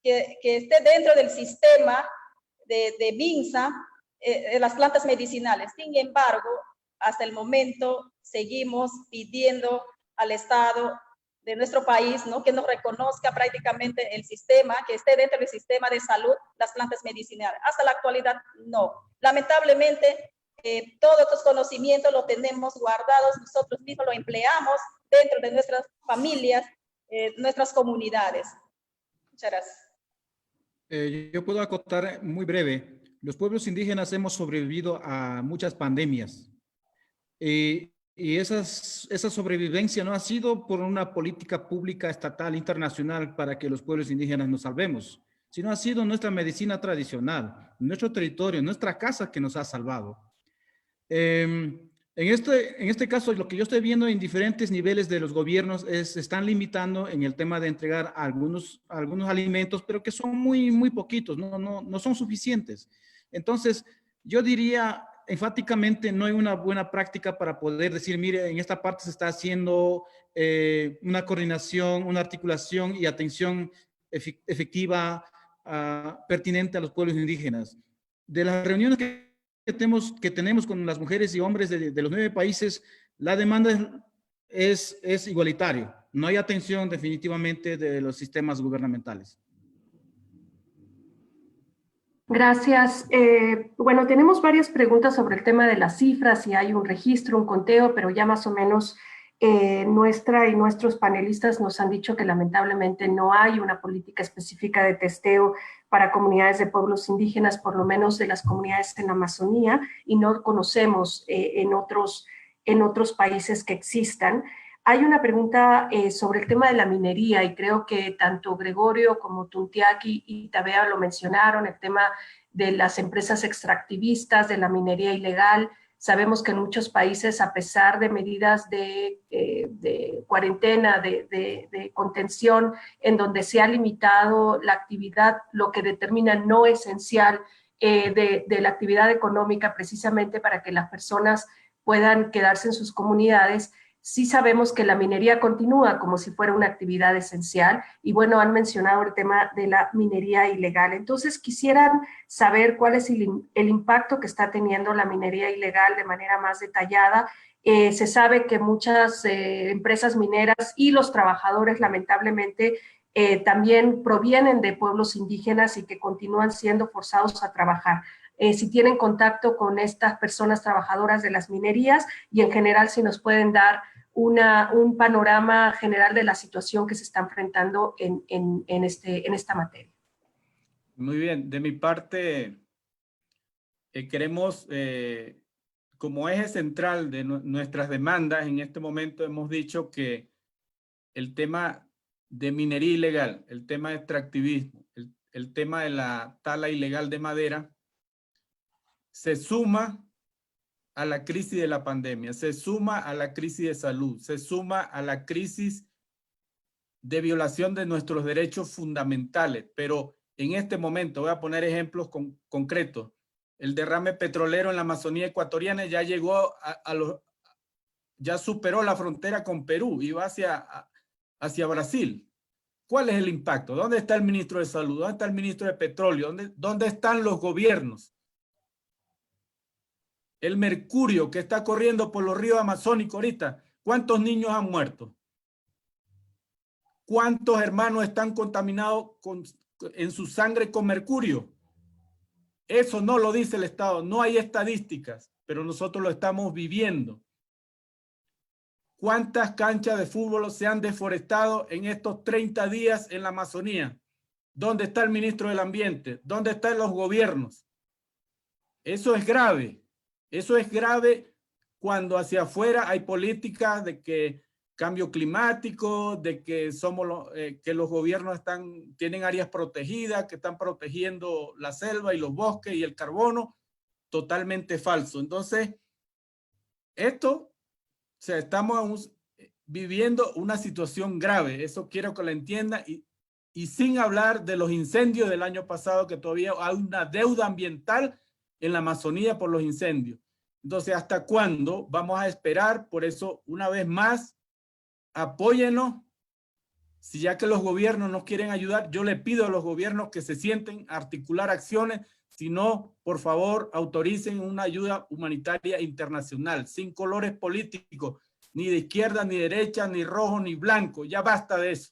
que esté dentro del sistema de MINSA, las plantas medicinales. Sin embargo, hasta el momento seguimos pidiendo al Estado de nuestro país, ¿no?, que nos reconozca prácticamente el sistema, que esté dentro del sistema de salud las plantas medicinales. Hasta la actualidad, no. Lamentablemente, todos estos conocimientos los tenemos guardados, nosotros mismos los empleamos dentro de nuestras familias, nuestras comunidades. Muchas gracias. Yo puedo acotar muy breve. Los pueblos indígenas hemos sobrevivido a muchas pandemias. Y esa sobrevivencia no ha sido por una política pública estatal, internacional, para que los pueblos indígenas nos salvemos, sino ha sido nuestra medicina tradicional, nuestro territorio, nuestra casa que nos ha salvado. En este caso, lo que yo estoy viendo en diferentes niveles de los gobiernos es están limitando en el tema de entregar algunos alimentos, pero que son muy poquitos, no son suficientes. Entonces, yo diría enfáticamente no hay una buena práctica para poder decir, mire, en esta parte se está haciendo una coordinación, una articulación y atención efectiva, pertinente a los pueblos indígenas. De las reuniones que tenemos con las mujeres y hombres de los 9 países, la demanda es igualitaria. No hay atención definitivamente de los sistemas gubernamentales. Gracias. Bueno, tenemos varias preguntas sobre el tema de las cifras, si hay un registro, un conteo, pero ya más o menos nuestra y nuestros panelistas nos han dicho que lamentablemente no hay una política específica de testeo para comunidades de pueblos indígenas, por lo menos de las comunidades en la Amazonía, y no conocemos en otros países que existan. Hay una pregunta sobre el tema de la minería y creo que tanto Gregorio como Tuntiaki y Tabea lo mencionaron, el tema de las empresas extractivistas, de la minería ilegal. Sabemos que en muchos países, a pesar de medidas de cuarentena, de contención, en donde se ha limitado la actividad, lo que determina no esencial de la actividad económica, precisamente para que las personas puedan quedarse en sus comunidades, sí sabemos que la minería continúa como si fuera una actividad esencial y bueno, han mencionado el tema de la minería ilegal. Entonces quisieran saber cuál es el impacto que está teniendo la minería ilegal de manera más detallada. Se sabe que muchas empresas mineras y los trabajadores lamentablemente también provienen de pueblos indígenas y que continúan siendo forzados a trabajar. Si tienen contacto con estas personas trabajadoras de las minerías y en general si nos pueden dar un panorama general de la situación que se está enfrentando en esta materia. Muy bien, de mi parte queremos, como eje central de nuestras demandas, en este momento hemos dicho que el tema de minería ilegal, el tema de extractivismo, el tema de la tala ilegal de madera, se suma a la crisis de la pandemia, se suma a la crisis de salud, se suma a la crisis de violación de nuestros derechos fundamentales. Pero en este momento, voy a poner ejemplos concretos, el derrame petrolero en la Amazonía ecuatoriana ya llegó ya superó la frontera con Perú y va hacia Brasil. ¿Cuál es el impacto? ¿Dónde está el ministro de Salud? ¿Dónde está el ministro de Petróleo? ¿Dónde están los gobiernos? El mercurio que está corriendo por los ríos amazónicos ahorita, ¿cuántos niños han muerto? ¿Cuántos hermanos están contaminados en su sangre con mercurio. Eso no lo dice el Estado, no hay estadísticas, pero nosotros lo estamos viviendo. ¿Cuántas canchas de fútbol se han deforestado en estos 30 días en la Amazonía? ¿Dónde está el ministro del Ambiente? ¿Dónde están los gobiernos? Eso es grave. Eso es grave cuando hacia afuera hay políticas de que cambio climático, de que que los gobiernos tienen áreas protegidas, que están protegiendo la selva y los bosques y el carbono. Totalmente falso. Entonces, estamos viviendo una situación grave. Eso quiero que lo entienda. Y sin hablar de los incendios del año pasado, que todavía hay una deuda ambiental en la Amazonía por los incendios. Entonces, ¿hasta cuándo vamos a esperar? Por eso, una vez más, apóyennos. Si ya que los gobiernos nos quieren ayudar, yo le pido a los gobiernos que se sienten a articular acciones. Si no, por favor, autoricen una ayuda humanitaria internacional, sin colores políticos, ni de izquierda, ni derecha, ni rojo, ni blanco. Ya basta de eso.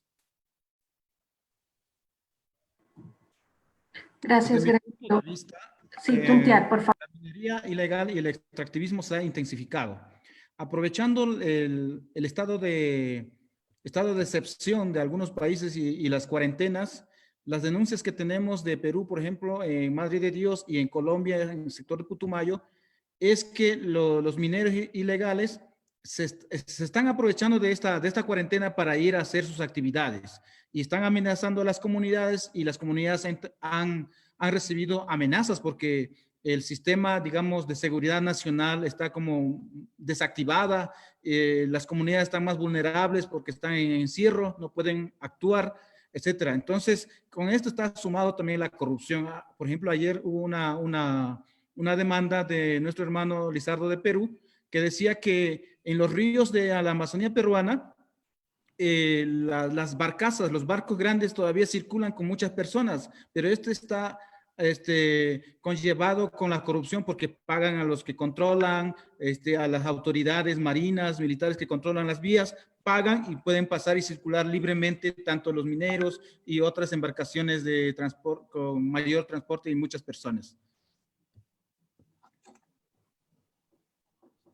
Gracias, Desde mi punto de Gregorio. vista, Sí, Tuntiat, por favor. la minería ilegal y el extractivismo se ha intensificado. Aprovechando el estado de excepción de algunos países y las cuarentenas, las denuncias que tenemos de Perú, por ejemplo, en Madre de Dios y en Colombia, en el sector de Putumayo, es que los mineros ilegales se están aprovechando de esta cuarentena para ir a hacer sus actividades y están amenazando a las comunidades, y las comunidades han recibido amenazas porque el sistema, digamos, de seguridad nacional está como desactivada, las comunidades están más vulnerables porque están en encierro, no pueden actuar, etcétera. Entonces, con esto está sumado también la corrupción. Por ejemplo, ayer hubo una demanda de nuestro hermano Lizardo de Perú, que decía que en los ríos de la Amazonía peruana, las barcazas, los barcos grandes todavía circulan con muchas personas, pero está conllevado con la corrupción porque pagan a los que controlan, a las autoridades marinas, militares que controlan las vías, pagan y pueden pasar y circular libremente tanto los mineros y otras embarcaciones de transporte con mayor transporte y muchas personas.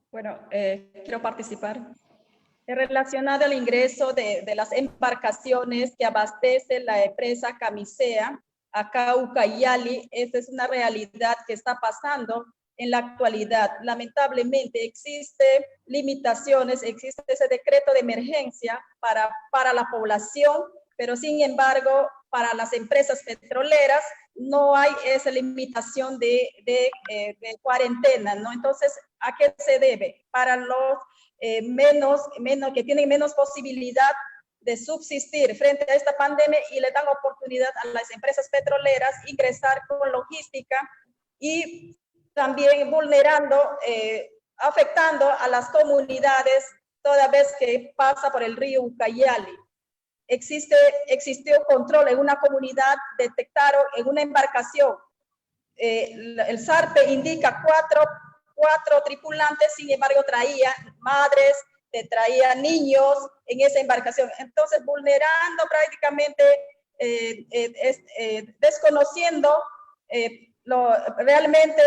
Bueno, quiero participar. Relacionado al ingreso de las embarcaciones que abastece la empresa Camisea a Cauca y Yali, esta es una realidad que está pasando en la actualidad. Lamentablemente existe limitaciones, existe ese decreto de emergencia para la población, pero sin embargo, para las empresas petroleras no hay esa limitación de cuarentena, ¿no? Entonces, ¿a qué se debe? Para los que tienen menos posibilidad de subsistir frente a esta pandemia, y le dan oportunidad a las empresas petroleras ingresar con logística, y también vulnerando, afectando a las comunidades toda vez que pasa por el río Ucayali. Existió control en una comunidad, detectaron en una embarcación, el SARPE indica cuatro tripulantes, sin embargo traía madres, traía niños en esa embarcación. Entonces, vulnerando prácticamente, desconociendo realmente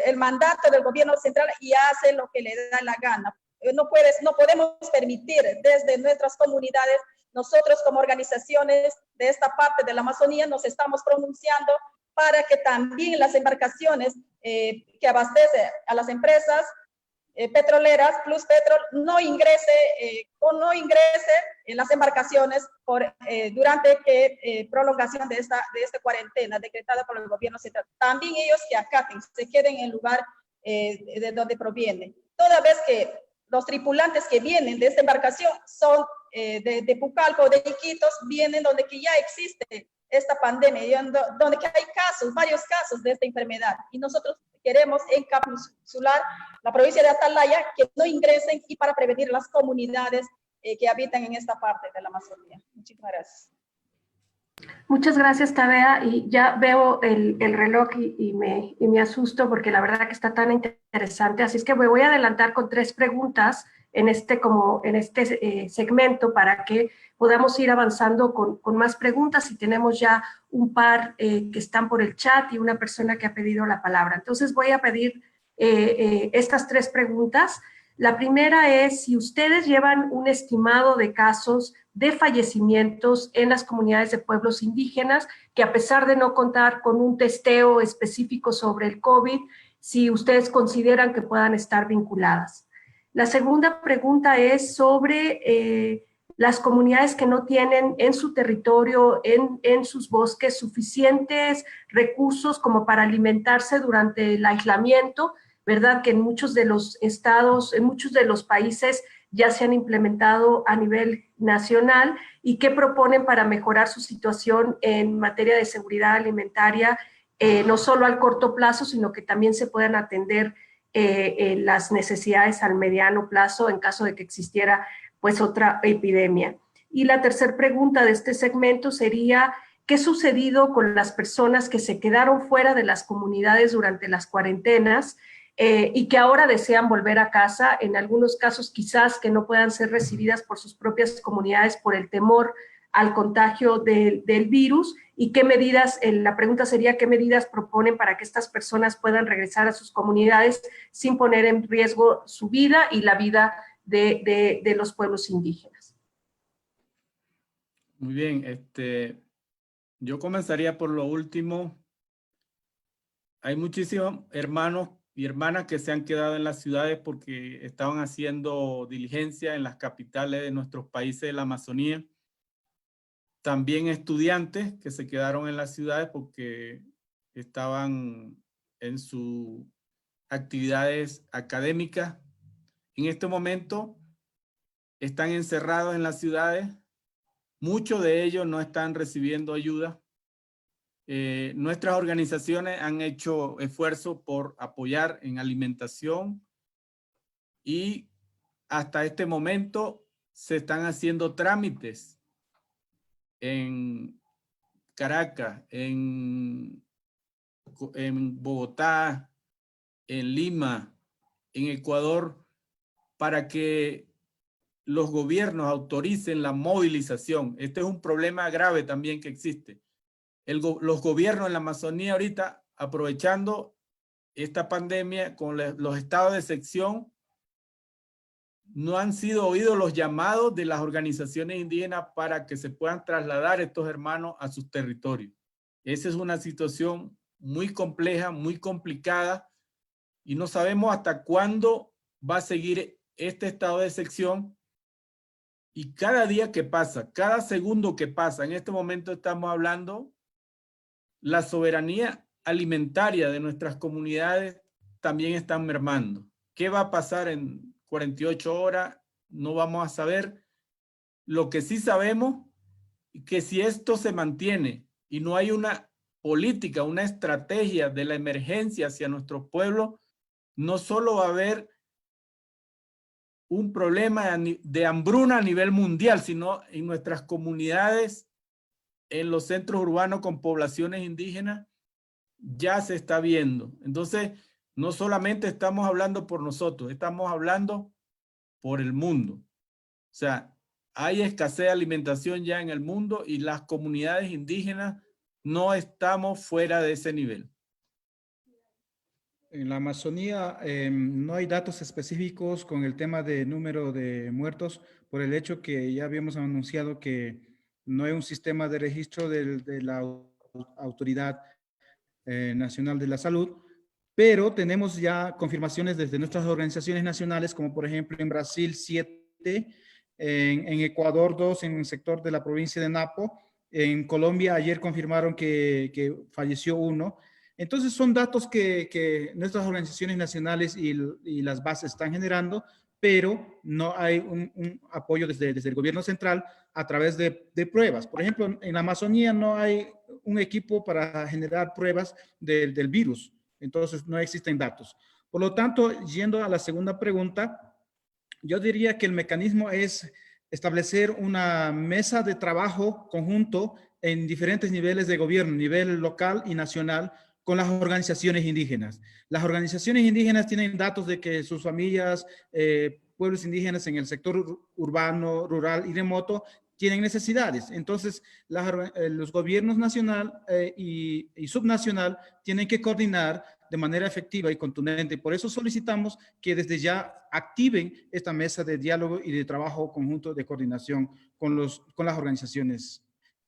el mandato del gobierno central, y hace lo que le da la gana. No podemos permitir desde nuestras comunidades. Nosotros como organizaciones de esta parte de la Amazonía nos estamos pronunciando para que también las embarcaciones que abastecen a las empresas petroleras, Plus Petrol, no ingrese en las embarcaciones durante prolongación de esta cuarentena decretada por el gobierno central. También ellos que acaten, se queden en el lugar de donde provienen. Toda vez que los tripulantes que vienen de esta embarcación son de Pucallpa, de Iquitos, vienen donde que ya existe esta pandemia, donde que hay varios casos de esta enfermedad, y nosotros queremos encapsular la provincia de Atalaya, que no ingresen, y para prevenir las comunidades que habitan en esta parte de la Amazonía. Muchísimas gracias. Muchas gracias, Tabea, y ya veo el reloj y me asusto porque la verdad que está tan interesante, así es que me voy a adelantar con 3 preguntas en este segmento para que podamos ir avanzando con más preguntas, y tenemos ya un par que están por el chat y una persona que ha pedido la palabra. Entonces voy a pedir estas 3 preguntas. La primera es si ustedes llevan un estimado de casos de fallecimientos en las comunidades de pueblos indígenas, que a pesar de no contar con un testeo específico sobre el COVID, si ustedes consideran que puedan estar vinculadas. La segunda pregunta es sobre las comunidades que no tienen en su territorio, en sus bosques, suficientes recursos como para alimentarse durante el aislamiento, ¿verdad? Que en muchos de los estados, en muchos de los países ya se han implementado a nivel nacional, y qué proponen para mejorar su situación en materia de seguridad alimentaria, no solo al corto plazo, sino que también se puedan atender las necesidades al mediano plazo en caso de que existiera pues otra epidemia. Y la tercera pregunta de este segmento sería: ¿qué ha sucedido con las personas que se quedaron fuera de las comunidades durante las cuarentenas y que ahora desean volver a casa? En algunos casos quizás que no puedan ser recibidas por sus propias comunidades por el temor al contagio del virus, y qué medidas, la pregunta sería: ¿qué medidas proponen para que estas personas puedan regresar a sus comunidades sin poner en riesgo su vida y la vida de los pueblos indígenas? Muy bien, yo comenzaría por lo último. Hay muchísimos hermanos y hermanas que se han quedado en las ciudades porque estaban haciendo diligencia en las capitales de nuestros países de la Amazonía. También estudiantes que se quedaron en las ciudades porque estaban en sus actividades académicas. En este momento están encerrados en las ciudades. Muchos de ellos no están recibiendo ayuda. Nuestras organizaciones han hecho esfuerzos por apoyar en alimentación, y hasta este momento se están haciendo trámites en Caracas, en Bogotá, en Lima, en Ecuador, para que los gobiernos autoricen la movilización. Este es un problema grave también que existe. Los gobiernos en la Amazonía ahorita, aprovechando esta pandemia con los estados de excepción, no han sido oídos los llamados de las organizaciones indígenas para que se puedan trasladar estos hermanos a sus territorios. Esa es una situación muy compleja, muy complicada, y no sabemos hasta cuándo va a seguir este estado de excepción. Y cada día que pasa, cada segundo que pasa, en este momento estamos hablando, la soberanía alimentaria de nuestras comunidades también está mermando. ¿Qué va a pasar en 48 horas? No vamos a saber. Lo que sí sabemos es que si esto se mantiene y no hay una política, una estrategia de la emergencia hacia nuestro pueblo, no solo va a haber un problema de hambruna a nivel mundial, sino en nuestras comunidades, en los centros urbanos con poblaciones indígenas, ya se está viendo. Entonces, no solamente estamos hablando por nosotros, estamos hablando por el mundo. O sea, hay escasez de alimentación ya en el mundo, y las comunidades indígenas no estamos fuera de ese nivel. En la Amazonía no hay datos específicos con el tema de número de muertos, por el hecho que ya habíamos anunciado que no hay un sistema de registro de la Autoridad Nacional de la Salud, pero tenemos ya confirmaciones desde nuestras organizaciones nacionales, como por ejemplo en Brasil 7, en Ecuador 2, en el sector de la provincia de Napo. En Colombia ayer confirmaron que falleció 1. Entonces son datos que nuestras organizaciones nacionales y las bases están generando, pero no hay un apoyo desde el gobierno central a través de pruebas. Por ejemplo, en la Amazonía no hay un equipo para generar pruebas del virus, entonces no existen datos. Por lo tanto, yendo a la segunda pregunta, yo diría que el mecanismo es establecer una mesa de trabajo conjunto en diferentes niveles de gobierno, nivel local y nacional, con las organizaciones indígenas. Las organizaciones indígenas tienen datos de que sus familias pueblos indígenas en el sector urbano, rural y remoto tienen necesidades. Entonces, los gobiernos nacional y subnacional tienen que coordinar de manera efectiva y contundente. Por eso solicitamos que desde ya activen esta mesa de diálogo y de trabajo conjunto de coordinación con las organizaciones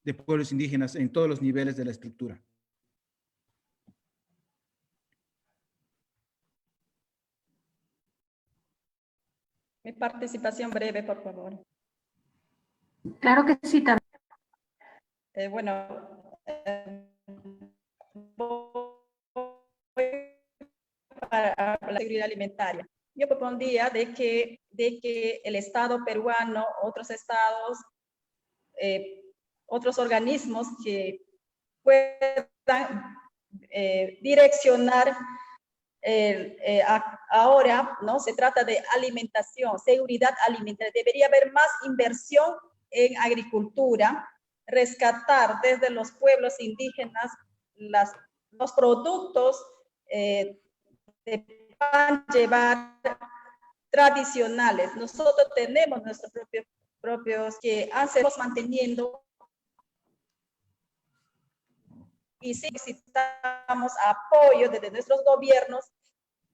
de pueblos indígenas en todos los niveles de la estructura. Mi participación breve, por favor. Claro que sí, Tabea. Para la seguridad alimentaria. Yo propondría de que el Estado peruano, otros estados, otros organismos que puedan direccionar ahora, ¿no? Se trata de alimentación, seguridad alimentaria. Debería haber más inversión en agricultura, rescatar desde los pueblos indígenas los productos de pan llevar tradicionales. Nosotros tenemos nuestros propios que hacemos manteniendo y sí necesitamos apoyo desde nuestros gobiernos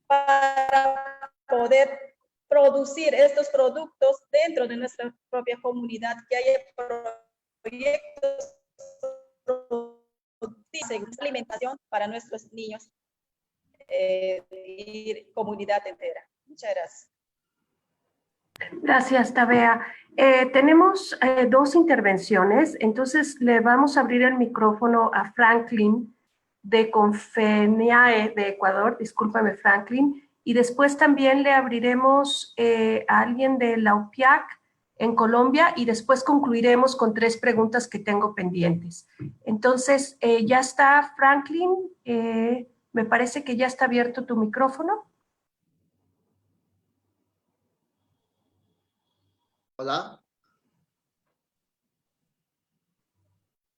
para poder producir estos productos dentro de nuestra propia comunidad, que haya proyectos de alimentación para nuestros niños y comunidad entera. Muchas gracias. Gracias, Tabea. Tenemos dos intervenciones, entonces le vamos a abrir el micrófono a Franklin de Confeniae de Ecuador. Discúlpame, Franklin. Y después también le abriremos a alguien de la UPIAC en Colombia y después concluiremos con 3 preguntas que tengo pendientes. Entonces, ya está Franklin. Me parece que ya está abierto tu micrófono. Hola.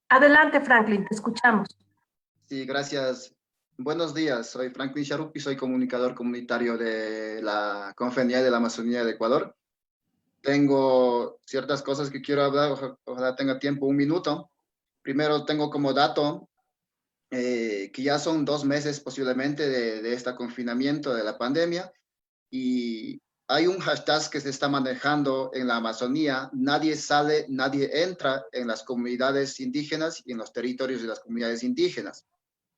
Adelante, Franklin, te escuchamos. Sí, gracias. Buenos días, soy Franklin Charupi, soy comunicador comunitario de la Confeniae de la Amazonía de Ecuador. Tengo ciertas cosas que quiero hablar, ojalá tenga tiempo, 1 minuto. Primero tengo como dato que ya son 2 meses posiblemente de este confinamiento de la pandemia y hay un hashtag que se está manejando en la Amazonía: nadie sale, nadie entra en las comunidades indígenas y en los territorios de las comunidades indígenas.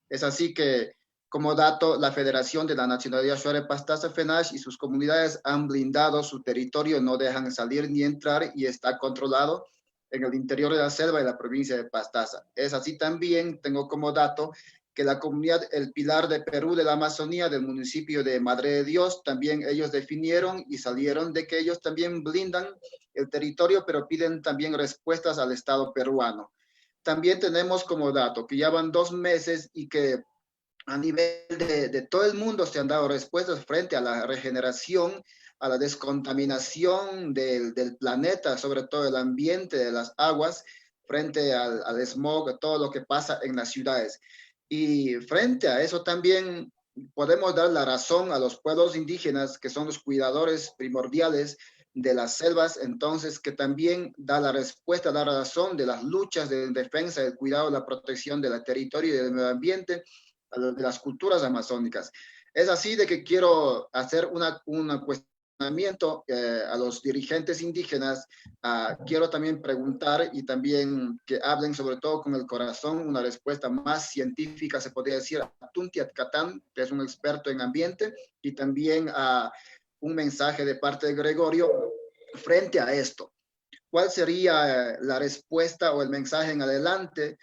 Es así que, como dato, la Federación de la Nacionalidad Shuar Pastaza FENASH y sus comunidades han blindado su territorio, no dejan salir ni entrar y está controlado en el interior de la selva de la provincia de Pastaza. Es así también, tengo como dato, que la comunidad El Pilar de Perú de la Amazonía, del municipio de Madre de Dios, también ellos definieron y salieron de que ellos también blindan el territorio, pero piden también respuestas al Estado peruano. También tenemos como dato que ya van 2 meses y que a nivel de todo el mundo se han dado respuestas frente a la regeneración, a la descontaminación del planeta, sobre todo el ambiente de las aguas, frente al smog, a todo lo que pasa en las ciudades. Y frente a eso también podemos dar la razón a los pueblos indígenas, que son los cuidadores primordiales de las selvas, entonces que también da la respuesta, da la razón de las luchas de defensa, del cuidado, la protección del territorio y del medio ambiente, de las culturas amazónicas. Es así de que quiero hacer un cuestionamiento a los dirigentes indígenas. Quiero también preguntar y también que hablen sobre todo con el corazón, una respuesta más científica, se podría decir, a Tuntiat Catán, que es un experto en ambiente, y también a un mensaje de parte de Gregorio frente a esto. ¿Cuál sería la respuesta o el mensaje en adelante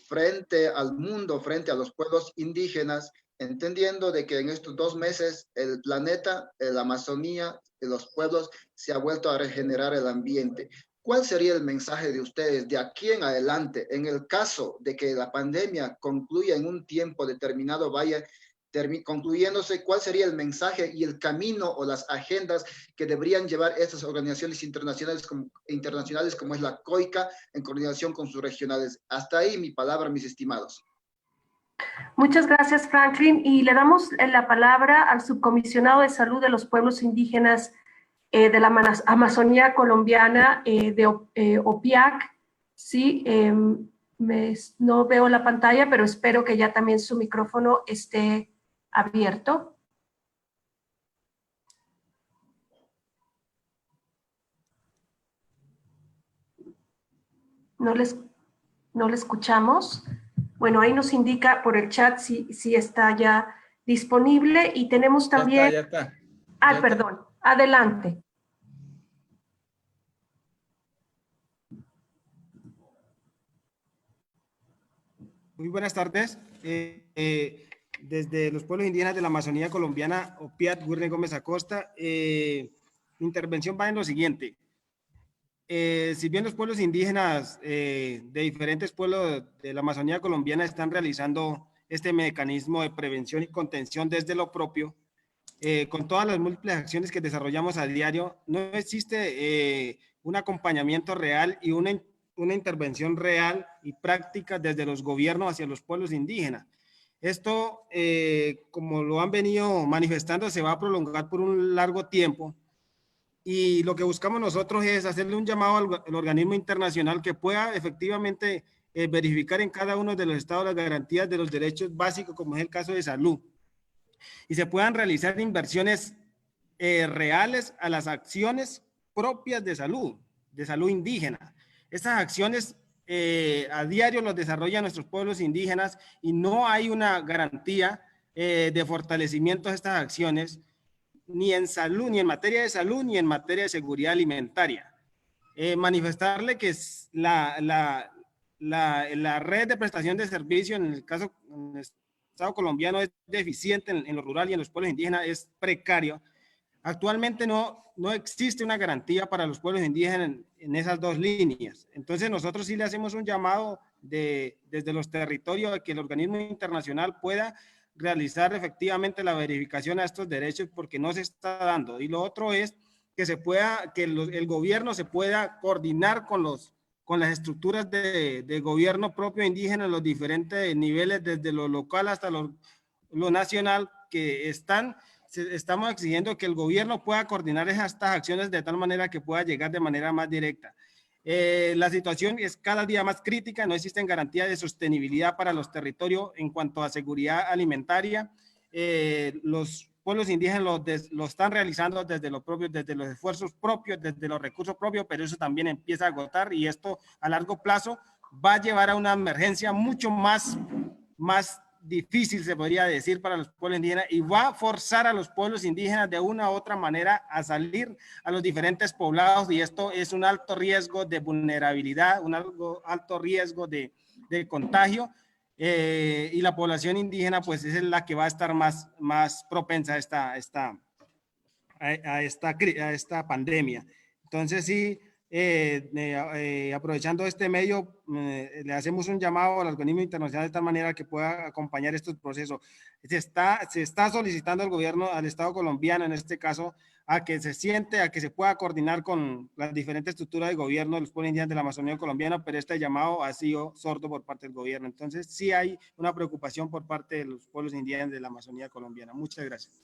frente al mundo, frente a los pueblos indígenas, entendiendo de que en estos 2 meses el planeta, la Amazonía, los pueblos se ha vuelto a regenerar el ambiente? ¿Cuál sería el mensaje de ustedes de aquí en adelante en el caso de que la pandemia concluya en un tiempo determinado, vaya concluyéndose? ¿Cuál sería el mensaje y el camino o las agendas que deberían llevar estas organizaciones internacionales como es la COICA en coordinación con sus regionales? Hasta ahí mi palabra, mis estimados. Muchas gracias, Franklin. Y le damos la palabra al subcomisionado de salud de los pueblos indígenas de la Amazonía colombiana, OPIAC. Sí, no veo la pantalla, pero espero que ya también su micrófono esté abierto. No le escuchamos. Bueno, ahí nos indica por el chat si está ya disponible, y tenemos también... Ya está. Ah, perdón. Adelante. Muy buenas tardes. Desde los pueblos indígenas de la Amazonía colombiana, OPIAT, Gurne Gómez Acosta, mi intervención va en lo siguiente. Si bien los pueblos indígenas de diferentes pueblos de la Amazonía colombiana están realizando este mecanismo de prevención y contención desde lo propio, con todas las múltiples acciones que desarrollamos a diario, no existe un acompañamiento real y una intervención real y práctica desde los gobiernos hacia los pueblos indígenas. Esto, como lo han venido manifestando, se va a prolongar por un largo tiempo, y lo que buscamos nosotros es hacerle un llamado al organismo internacional que pueda efectivamente verificar en cada uno de los estados las garantías de los derechos básicos, como es el caso de salud, y se puedan realizar inversiones reales a las acciones propias de salud indígena. Estas acciones a diario los desarrollan nuestros pueblos indígenas, y no hay una garantía de fortalecimiento de estas acciones, ni en salud, ni en materia de salud, ni en materia de seguridad alimentaria. Manifestarle que la red de prestación de servicio en el caso en el Estado colombiano es deficiente en lo rural y en los pueblos indígenas, es precario. Actualmente no existe una garantía para los pueblos indígenas en esas dos líneas. Entonces nosotros sí le hacemos un llamado desde los territorios a que el organismo internacional pueda realizar efectivamente la verificación a estos derechos, porque no se está dando. Y lo otro es que el gobierno se pueda coordinar con las estructuras de gobierno propio indígena en los diferentes niveles, desde lo local hasta lo nacional, que estamos exigiendo que el gobierno pueda coordinar estas acciones de tal manera que pueda llegar de manera más directa. La situación es cada día más crítica, no existen garantías de sostenibilidad para los territorios en cuanto a seguridad alimentaria. Los pueblos indígenas lo están realizando desde lo propio, desde los esfuerzos propios, desde los recursos propios, pero eso también empieza a agotar, y esto a largo plazo va a llevar a una emergencia mucho más difícil, se podría decir, para los pueblos indígenas, y va a forzar a los pueblos indígenas de una u otra manera a salir a los diferentes poblados, y esto es un alto riesgo de vulnerabilidad, un alto riesgo de contagio, y la población indígena pues es la que va a estar más propensa a esta pandemia. Entonces sí, aprovechando este medio, le hacemos un llamado al organismo internacional de tal manera que pueda acompañar estos procesos. Se está solicitando al gobierno, al Estado colombiano en este caso, a que se pueda coordinar con las diferentes estructuras de gobierno de los pueblos indígenas de la Amazonía colombiana, pero este llamado ha sido sordo por parte del gobierno. Entonces sí hay una preocupación por parte de los pueblos indígenas de la Amazonía colombiana. Muchas gracias.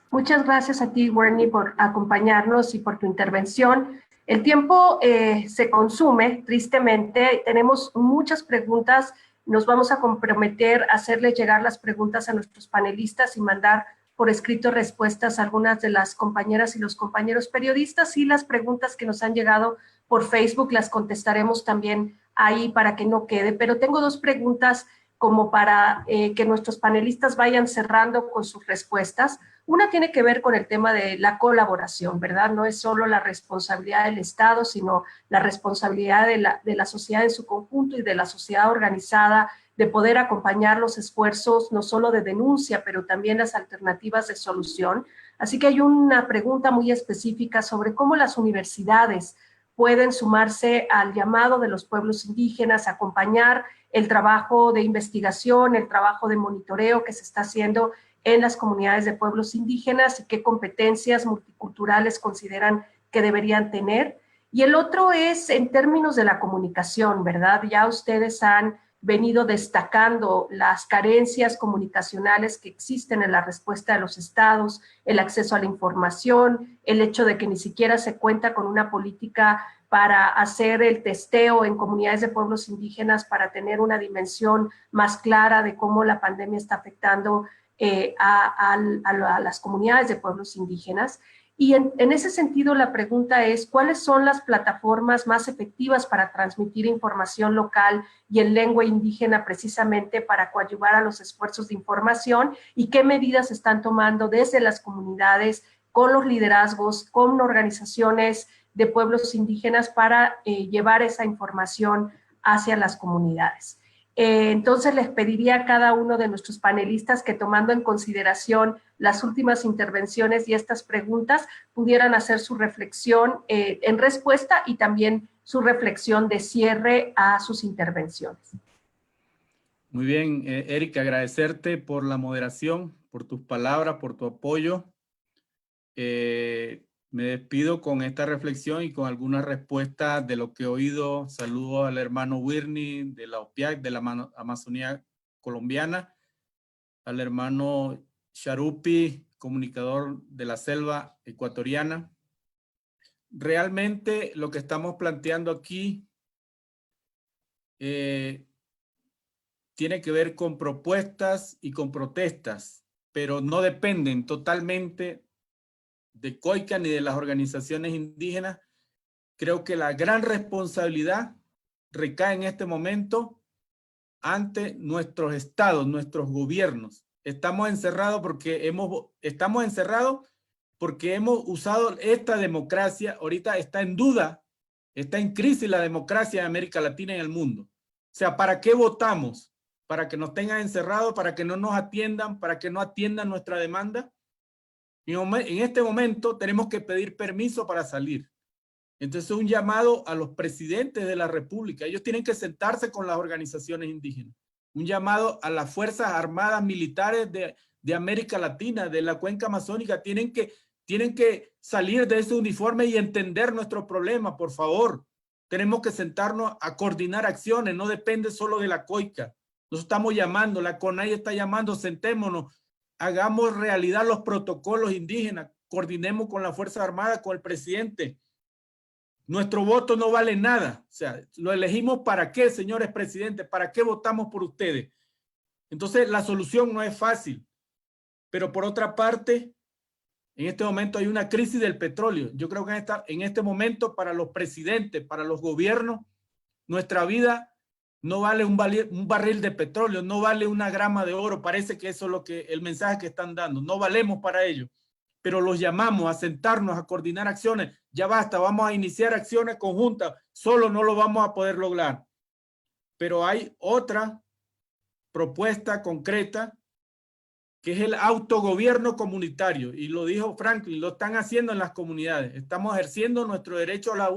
Muchas gracias a ti, Werny, por acompañarnos y por tu intervención. El tiempo se consume, tristemente. Tenemos muchas preguntas. Nos vamos a comprometer a hacerles llegar las preguntas a nuestros panelistas y mandar por escrito respuestas a algunas de las compañeras y los compañeros periodistas, y las preguntas que nos han llegado por Facebook las contestaremos también ahí para que no quede. Pero tengo dos preguntas como para que nuestros panelistas vayan cerrando con sus respuestas. Una tiene que ver con el tema de la colaboración, ¿verdad? No es solo la responsabilidad del Estado, sino la responsabilidad de la sociedad en su conjunto y de la sociedad organizada, de poder acompañar los esfuerzos, no solo de denuncia, pero también las alternativas de solución. Así que hay una pregunta muy específica sobre cómo las universidades pueden sumarse al llamado de los pueblos indígenas, acompañar el trabajo de investigación, el trabajo de monitoreo que se está haciendo en las comunidades de pueblos indígenas, y qué competencias multiculturales consideran que deberían tener. Y el otro es en términos de la comunicación, ¿verdad? Ya ustedes han venido destacando las carencias comunicacionales que existen en la respuesta de los estados, el acceso a la información, el hecho de que ni siquiera se cuenta con una política para hacer el testeo en comunidades de pueblos indígenas para tener una dimensión más clara de cómo la pandemia está afectando a las comunidades de pueblos indígenas. Y en ese sentido, la pregunta es, ¿cuáles son las plataformas más efectivas para transmitir información local y en lengua indígena precisamente para coadyuvar a los esfuerzos de información? ¿Y qué medidas están tomando desde las comunidades, con los liderazgos, con organizaciones de pueblos indígenas para llevar esa información hacia las comunidades? Entonces les pediría a cada uno de nuestros panelistas que, tomando en consideración las últimas intervenciones y estas preguntas, pudieran hacer su reflexión en respuesta y también su reflexión de cierre a sus intervenciones. Muy bien, Erika, agradecerte por la moderación, por tus palabras, por tu apoyo. Me despido con esta reflexión y con algunas respuestas de lo que he oído. Saludo al hermano Wirni de la OPIAC, de la Amazonía colombiana, al hermano Sharupi, comunicador de la selva ecuatoriana. Realmente lo que estamos planteando aquí tiene que ver con propuestas y con protestas, pero no dependen totalmente de COICA ni de las organizaciones indígenas. Creo que la gran responsabilidad recae en este momento ante nuestros estados, nuestros gobiernos. Estamos encerrados porque hemos usado esta democracia. Ahorita está en duda, está en crisis la democracia de América Latina y en el mundo. O sea, ¿para qué votamos? ¿Para que nos tengan encerrados? ¿Para que no nos atiendan? ¿Para que no atiendan nuestra demanda? En este momento tenemos que pedir permiso para salir. Entonces, un llamado a los presidentes de la República. Ellos tienen que sentarse con las organizaciones indígenas. Un llamado a las Fuerzas Armadas Militares de América Latina, de la Cuenca Amazónica. Tienen que salir de ese uniforme y entender nuestro problema, por favor. Tenemos que sentarnos a coordinar acciones. No depende solo de la COICA. Nos estamos llamando, la CONAI está llamando, sentémonos. Hagamos realidad los protocolos indígenas, coordinemos con la Fuerza Armada, con el presidente. Nuestro voto no vale nada. O sea, lo elegimos ¿para qué, señores presidentes? ¿Para qué votamos por ustedes? Entonces, la solución no es fácil. Pero por otra parte, en este momento hay una crisis del petróleo. Yo creo que en este momento para los presidentes, para los gobiernos, nuestra vida no vale un barril de petróleo, no vale una grama de oro. Parece que eso es el mensaje que están dando. No valemos para ello, pero los llamamos a sentarnos, a coordinar acciones. Ya basta, vamos a iniciar acciones conjuntas. Solo no lo vamos a poder lograr. Pero hay otra propuesta concreta que es el autogobierno comunitario. Y lo dijo Franklin, lo están haciendo en las comunidades. Estamos ejerciendo nuestro derecho a la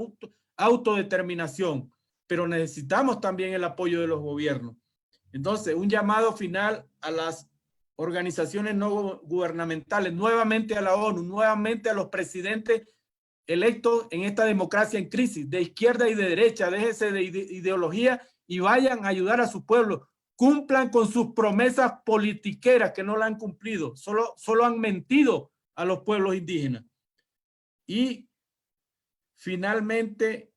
autodeterminación, pero necesitamos también el apoyo de los gobiernos. Entonces, un llamado final a las organizaciones no gubernamentales, nuevamente a la ONU, nuevamente a los presidentes electos en esta democracia en crisis, de izquierda y de derecha. Déjese de ideología y vayan a ayudar a su pueblo. Cumplan con sus promesas politiqueras que no la han cumplido, solo han mentido a los pueblos indígenas. Y finalmente,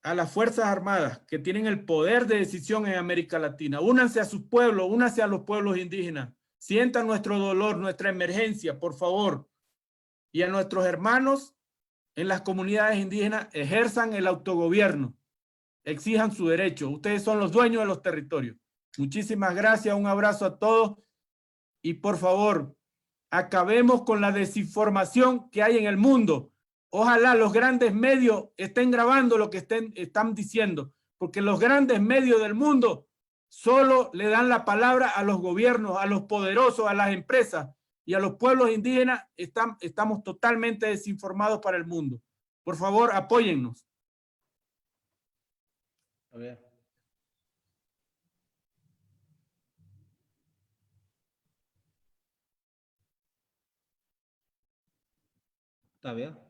a las Fuerzas Armadas que tienen el poder de decisión en América Latina. Únanse a sus pueblos, únanse a los pueblos indígenas. Sientan nuestro dolor, nuestra emergencia, por favor. Y a nuestros hermanos en las comunidades indígenas, ejerzan el autogobierno. Exijan su derecho. Ustedes son los dueños de los territorios. Muchísimas gracias. Un abrazo a todos. Y por favor, acabemos con la desinformación que hay en el mundo. Ojalá los grandes medios estén grabando lo que están diciendo, porque los grandes medios del mundo solo le dan la palabra a los gobiernos, a los poderosos, a las empresas, y a los pueblos indígenas estamos totalmente desinformados para el mundo. Por favor, apóyennos. A ver. Está bien.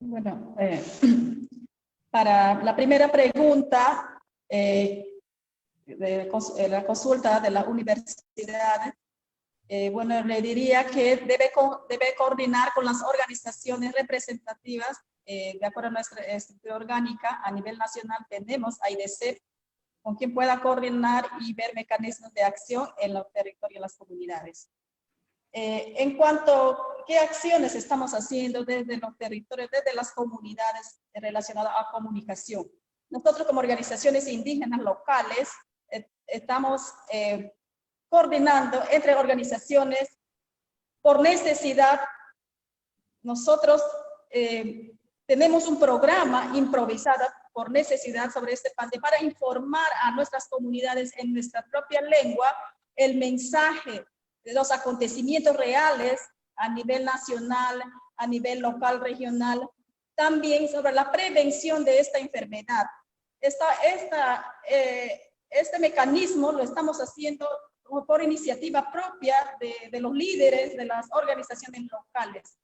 Bueno, para la primera pregunta, la consulta de la universidad, bueno, le diría que debe coordinar con las organizaciones representativas. De acuerdo a nuestra estructura orgánica, a nivel nacional tenemos AIDC, con quien pueda coordinar y ver mecanismos de acción en los territorios y las comunidades. En cuanto a qué acciones estamos haciendo desde los territorios, desde las comunidades relacionadas a comunicación. Nosotros como organizaciones indígenas locales estamos coordinando entre organizaciones por necesidad. Nosotros tenemos un programa improvisado por necesidad sobre este pandemia para informar a nuestras comunidades en nuestra propia lengua el mensaje de los acontecimientos reales a nivel nacional, a nivel local, regional, también sobre la prevención de esta enfermedad. Este mecanismo lo estamos haciendo por iniciativa propia de los líderes de las organizaciones locales.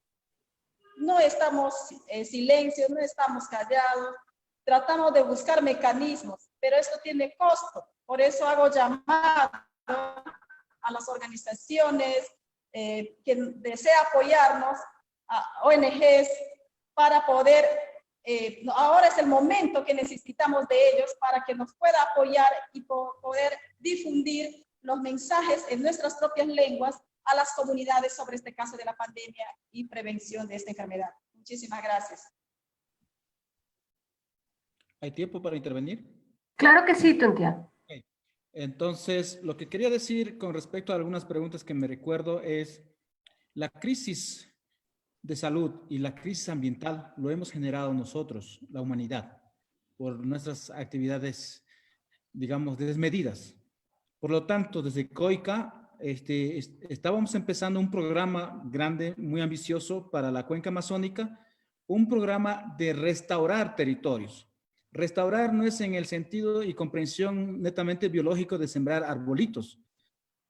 No estamos en silencio, no estamos callados, tratamos de buscar mecanismos, pero esto tiene costo. Por eso hago llamado a las organizaciones que desea apoyarnos, a ONGs, para poder, ahora es el momento que necesitamos de ellos para que nos pueda apoyar y poder difundir los mensajes en nuestras propias lenguas a las comunidades sobre este caso de la pandemia y prevención de esta enfermedad. Muchísimas gracias. ¿Hay tiempo para intervenir? Claro que sí, Tuntia. Okay. Entonces, lo que quería decir con respecto a algunas preguntas que me recuerdo es la crisis de salud y la crisis ambiental lo hemos generado nosotros, la humanidad, por nuestras actividades, digamos, desmedidas. Por lo tanto, desde COICA estábamos empezando un programa grande, muy ambicioso para la cuenca amazónica, un programa de restaurar territorios. Restaurar no es en el sentido y comprensión netamente biológico de sembrar arbolitos,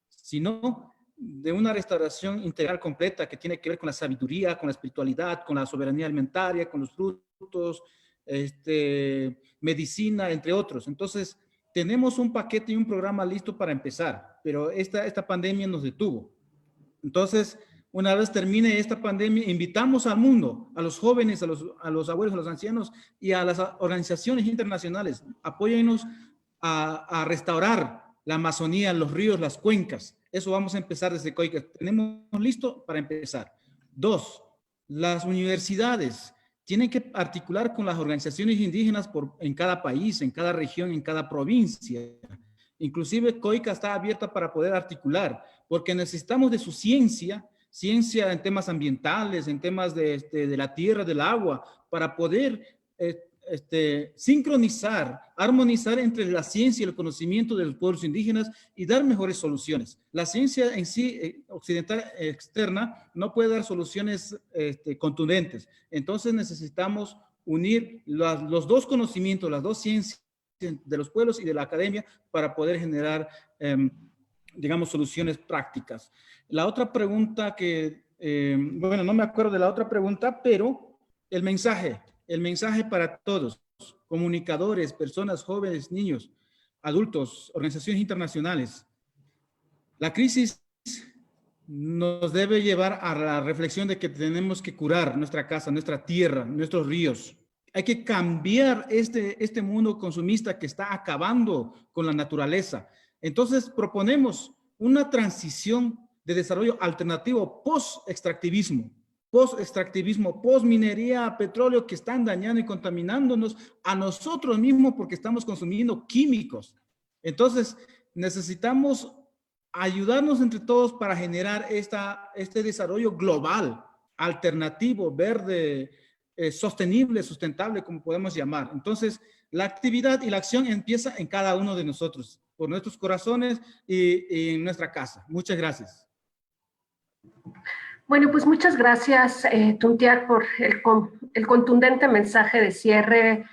sino de una restauración integral completa que tiene que ver con la sabiduría, con la espiritualidad, con la soberanía alimentaria, con los frutos, medicina, entre otros. Entonces, tenemos un paquete y un programa listo para empezar, pero esta pandemia nos detuvo. Entonces, una vez termine esta pandemia, invitamos al mundo, a los jóvenes, a los abuelos, a los ancianos y a las organizaciones internacionales. Apóyennos a restaurar la Amazonía, los ríos, las cuencas. Eso vamos a empezar desde COICA. Tenemos listo para empezar. 2, las universidades tienen que articular con las organizaciones indígenas en cada país, en cada región, en cada provincia. Inclusive COICA está abierta para poder articular, porque necesitamos de su ciencia en temas ambientales, en temas de la tierra, del agua, para poder sincronizar, armonizar entre la ciencia y el conocimiento de los pueblos indígenas y dar mejores soluciones. La ciencia en sí, occidental externa, no puede dar soluciones contundentes. Entonces necesitamos unir los dos conocimientos, las dos ciencias de los pueblos y de la academia para poder generar, digamos, soluciones prácticas. La otra pregunta bueno, no me acuerdo de la otra pregunta, pero el mensaje para todos, comunicadores, personas jóvenes, niños, adultos, organizaciones internacionales. La crisis nos debe llevar a la reflexión de que tenemos que curar nuestra casa, nuestra tierra, nuestros ríos. Hay que cambiar este mundo consumista que está acabando con la naturaleza. Entonces proponemos una transición de desarrollo alternativo post-extractivismo, post-minería, petróleo, que están dañando y contaminándonos a nosotros mismos porque estamos consumiendo químicos. Entonces, necesitamos ayudarnos entre todos para generar este desarrollo global, alternativo, verde, sostenible, sustentable, como podemos llamar. Entonces, la actividad y la acción empieza en cada uno de nosotros, por nuestros corazones y en nuestra casa. Muchas gracias. Bueno, pues muchas gracias, Tuntiac, por el contundente mensaje de cierre,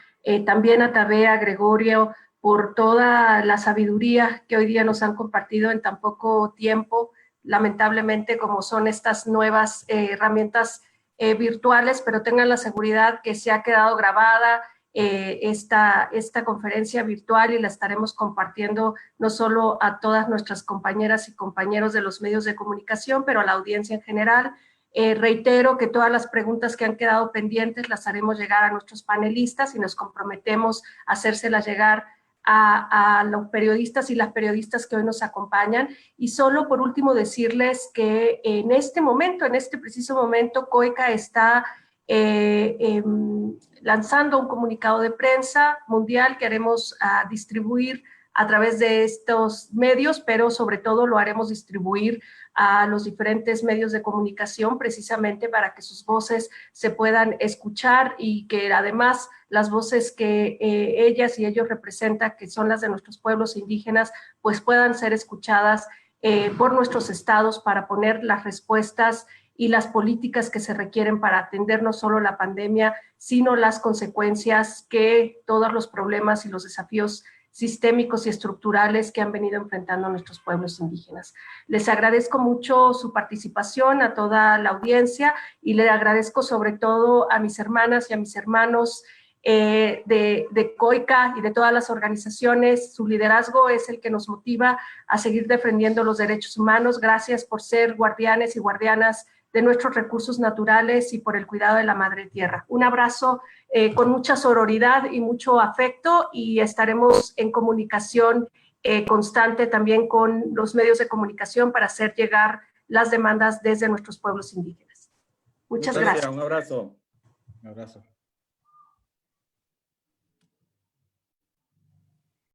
también a Tabea, Gregorio, por toda la sabiduría que hoy día nos han compartido en tan poco tiempo, lamentablemente, como son estas nuevas herramientas virtuales, pero tengan la seguridad que se ha quedado grabada esta conferencia virtual y la estaremos compartiendo no solo a todas nuestras compañeras y compañeros de los medios de comunicación, pero a la audiencia en general. Reitero que todas las preguntas que han quedado pendientes las haremos llegar a nuestros panelistas y nos comprometemos a hacérselas llegar a los periodistas y las periodistas que hoy nos acompañan. Y solo por último decirles que en este momento, en este preciso momento, COICA está lanzando un comunicado de prensa mundial que haremos distribuir a través de estos medios, pero sobre todo lo haremos distribuir a los diferentes medios de comunicación precisamente para que sus voces se puedan escuchar y que además las voces que ellas y ellos representan, que son las de nuestros pueblos indígenas, pues puedan ser escuchadas por nuestros estados para poner las respuestas y las políticas que se requieren para atender no solo la pandemia, sino las consecuencias que todos los problemas y los desafíos sistémicos y estructurales que han venido enfrentando nuestros pueblos indígenas. Les agradezco mucho su participación, a toda la audiencia, y le agradezco sobre todo a mis hermanas y a mis hermanos de COICA y de todas las organizaciones. Su liderazgo es el que nos motiva a seguir defendiendo los derechos humanos. Gracias por ser guardianes y guardianas de nuestros recursos naturales y por el cuidado de la madre tierra. Un abrazo con mucha sororidad y mucho afecto, y estaremos en comunicación constante también con los medios de comunicación para hacer llegar las demandas desde nuestros pueblos indígenas. Muchas gracias. Un abrazo. Un abrazo.